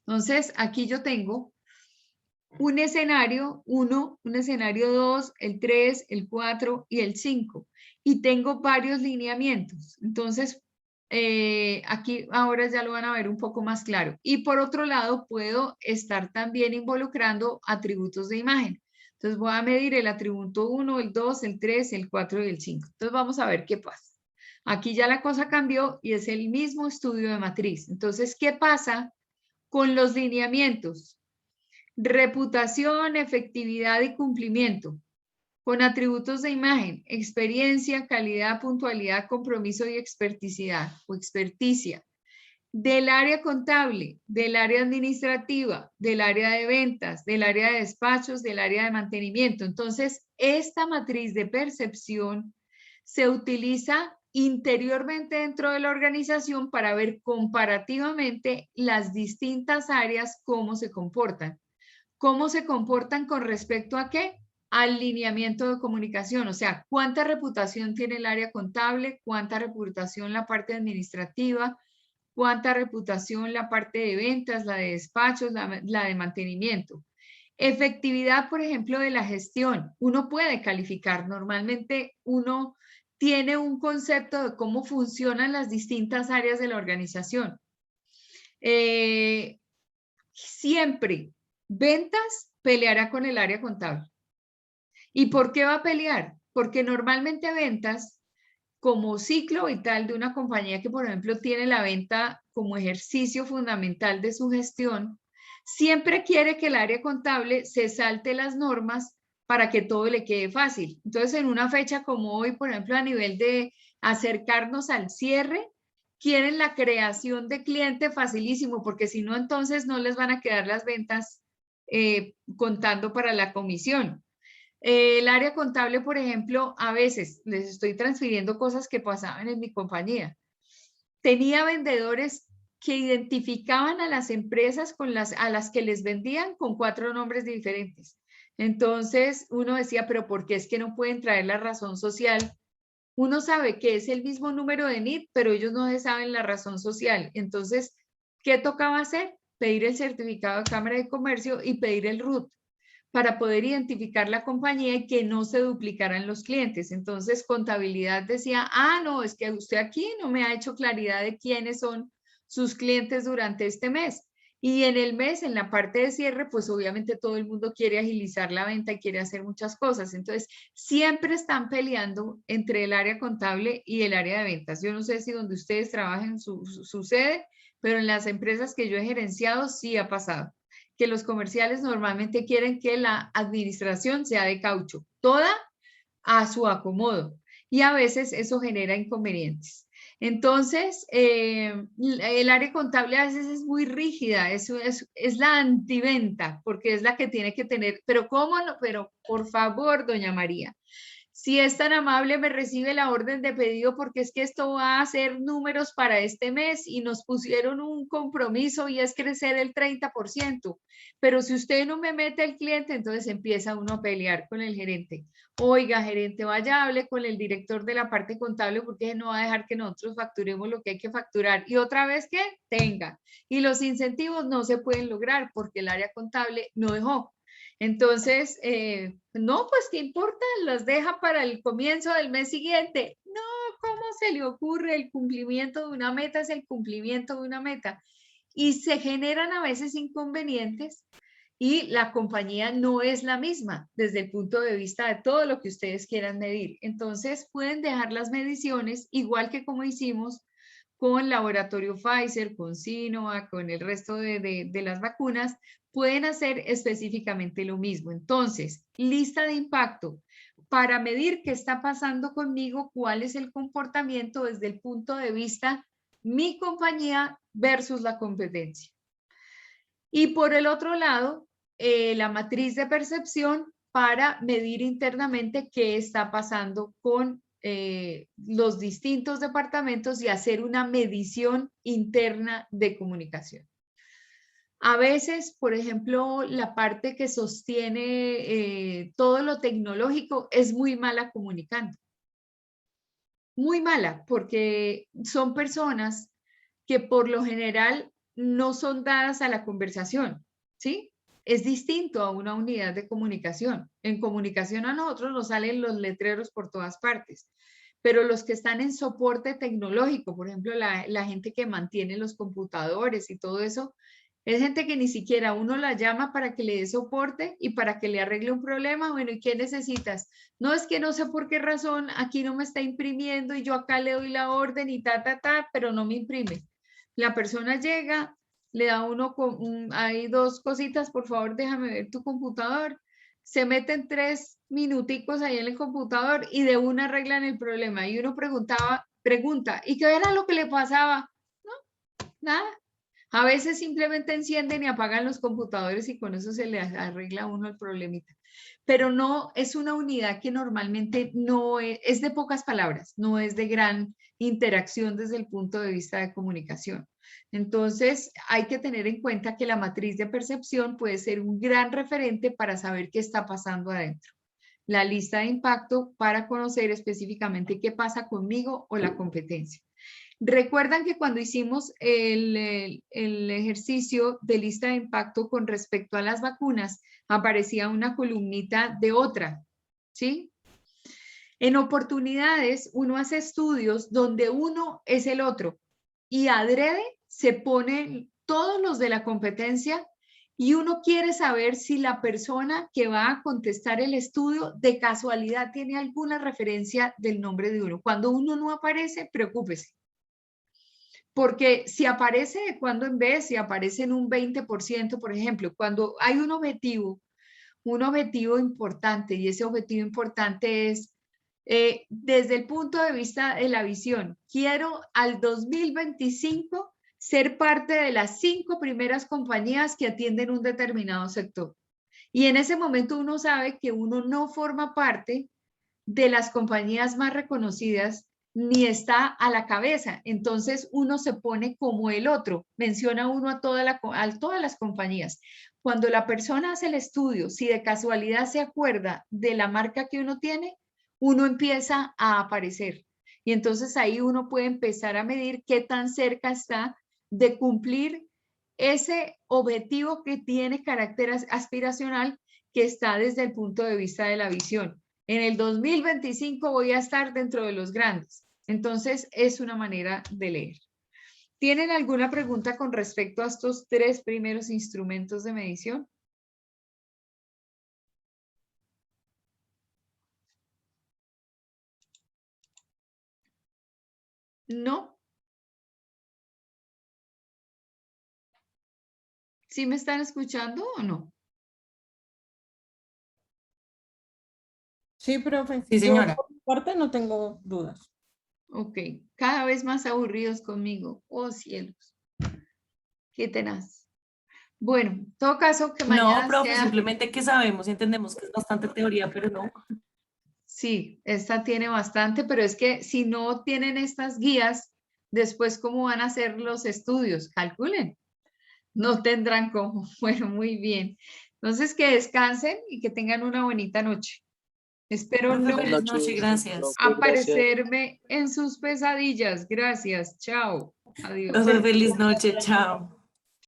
Entonces, aquí yo tengo un escenario 1, un escenario 2, el 3, el 4 y el 5. Y tengo varios lineamientos. Entonces, aquí ahora ya lo van a ver un poco más claro. Y por otro lado, puedo estar también involucrando atributos de imagen. Entonces voy a medir el atributo 1, el 2, el 3, el 4 y el 5. Entonces vamos a ver qué pasa. Aquí ya la cosa cambió y es el mismo estudio de matriz. Entonces, ¿qué pasa con los lineamientos? Reputación, efectividad y cumplimiento. Con atributos de imagen, experiencia, calidad, puntualidad, compromiso y experticidad o experticia. Del área contable, del área administrativa, del área de ventas, del área de despachos, del área de mantenimiento. Entonces, esta matriz de percepción se utiliza interiormente dentro de la organización para ver comparativamente las distintas áreas cómo se comportan. ¿Cómo se comportan con respecto a qué? Al lineamiento de comunicación, o sea, cuánta reputación tiene el área contable, cuánta reputación la parte administrativa, cuánta reputación la parte de ventas, la de despachos, la de mantenimiento. Efectividad, por ejemplo, de la gestión. Uno puede calificar, normalmente uno tiene un concepto de cómo funcionan las distintas áreas de la organización. Siempre ventas peleará con el área contable. ¿Y por qué va a pelear? Porque normalmente ventas, como ciclo vital de una compañía que, por ejemplo, tiene la venta como ejercicio fundamental de su gestión, siempre quiere que el área contable se salte las normas para que todo le quede fácil. Entonces, en una fecha como hoy, por ejemplo, a nivel de acercarnos al cierre, quieren la creación de cliente facilísimo, porque si no, entonces no les van a quedar las ventas contando para la comisión. El área contable, por ejemplo, a veces les estoy transfiriendo cosas que pasaban en mi compañía. Tenía vendedores que identificaban a las empresas a las que les vendían con 4 nombres diferentes. Entonces uno decía, pero ¿por qué es que no pueden traer la razón social? Uno sabe que es el mismo número de NIT, pero ellos no saben la razón social. Entonces, ¿qué tocaba hacer? Pedir el certificado de Cámara de Comercio y pedir el RUT para poder identificar la compañía y que no se duplicaran los clientes. Entonces, contabilidad decía, no, es que usted aquí no me ha hecho claridad de quiénes son sus clientes durante este mes. Y en el mes, en la parte de cierre, pues obviamente todo el mundo quiere agilizar la venta y quiere hacer muchas cosas. Entonces, siempre están peleando entre el área contable y el área de ventas. Yo no sé si donde ustedes trabajan sucede, pero en las empresas que yo he gerenciado sí ha pasado, que los comerciales normalmente quieren que la administración sea de caucho, toda a su acomodo, y a veces eso genera inconvenientes. Entonces, el área contable a veces es muy rígida, eso es la antiventa, porque es la que tiene que tener, pero ¿cómo no? Pero por favor, doña María, si es tan amable, me recibe la orden de pedido porque es que esto va a ser números para este mes y nos pusieron un compromiso y es crecer el 30%. Pero si usted no me mete al cliente, entonces empieza uno a pelear con el gerente. Oiga, gerente, vaya, hable con el director de la parte contable porque no va a dejar que nosotros facturemos lo que hay que facturar. Y otra vez que tenga. Y los incentivos no se pueden lograr porque el área contable no dejó. Entonces, no, pues ¿qué importa? Los deja para el comienzo del mes siguiente. No, ¿cómo se le ocurre? El cumplimiento de una meta es el cumplimiento de una meta. Y se generan a veces inconvenientes y la compañía no es la misma desde el punto de vista de todo lo que ustedes quieran medir. Entonces, pueden dejar las mediciones igual que como hicimos con Laboratorio Pfizer, con Sinovac, con el resto de las vacunas, pueden hacer específicamente lo mismo. Entonces, lista de impacto para medir qué está pasando conmigo, cuál es el comportamiento desde el punto de vista mi compañía versus la competencia. Y por el otro lado, la matriz de percepción para medir internamente qué está pasando con los distintos departamentos y hacer una medición interna de comunicación. A veces, por ejemplo, la parte que sostiene todo lo tecnológico es muy mala comunicando. Muy mala, porque son personas que por lo general no son dadas a la conversación, ¿sí? Es distinto a una unidad de comunicación. En comunicación a nosotros nos salen los letreros por todas partes, pero los que están en soporte tecnológico, por ejemplo, la gente que mantiene los computadores y todo eso, es gente que ni siquiera uno la llama para que le dé soporte y para que le arregle un problema. Bueno, ¿y qué necesitas? No, es que no sé por qué razón aquí no me está imprimiendo y yo acá le doy la orden y pero no me imprime. La persona llega, le da uno, hay dos cositas, por favor, déjame ver tu computador. Se meten 3 minuticos ahí en el computador y de una arreglan el problema. Y uno pregunta, ¿y qué era lo que le pasaba? No, nada. A veces simplemente encienden y apagan los computadores y con eso se le arregla a uno el problemita. Pero no, es una unidad que normalmente no es de pocas palabras, no es de gran interacción desde el punto de vista de comunicación. Entonces, hay que tener en cuenta que la matriz de percepción puede ser un gran referente para saber qué está pasando adentro. La lista de impacto para conocer específicamente qué pasa conmigo o la competencia. Recuerdan que cuando hicimos el ejercicio de lista de impacto con respecto a las vacunas, aparecía una columnita de otra, ¿sí? En oportunidades, uno hace estudios donde uno es el otro y adrede se ponen todos los de la competencia y uno quiere saber si la persona que va a contestar el estudio de casualidad tiene alguna referencia del nombre de uno. Cuando uno no aparece, preocúpese. Porque si aparece de cuando en vez, si aparece en un 20%, por ejemplo, cuando hay un objetivo importante, y ese objetivo importante es desde el punto de vista de la visión, quiero al 2025 ser parte de las 5 primeras compañías que atienden un determinado sector. Y en ese momento uno sabe que uno no forma parte de las compañías más reconocidas ni está a la cabeza. Entonces uno se pone como el otro, menciona uno a todas las compañías. Cuando la persona hace el estudio, si de casualidad se acuerda de la marca que uno tiene, uno empieza a aparecer. Y entonces ahí uno puede empezar a medir qué tan cerca está de cumplir ese objetivo que tiene carácter aspiracional que está desde el punto de vista de la visión. En el 2025 voy a estar dentro de los grandes. Entonces, es una manera de leer. ¿Tienen alguna pregunta con respecto a estos 3 primeros instrumentos de medición? ¿No? ¿Sí me están escuchando o no? Sí, profe. Sí, señora. Yo por mi parte no tengo dudas. Ok, cada vez más aburridos conmigo. Oh, cielos. Qué tenaz. Bueno, en todo caso, que mañana No, profe, sea... simplemente que sabemos y entendemos que es bastante teoría, pero no. Sí, esta tiene bastante, pero es que si no tienen estas guías, después, ¿cómo van a hacer los estudios? Calculen. No tendrán cómo. Bueno, muy bien. Entonces, que descansen y que tengan una bonita noche. Espero Profe, no feliz noche, gracias. profe, gracias. aparecerme en sus pesadillas. Gracias. Chao. Adiós. Profe, feliz noche, chao.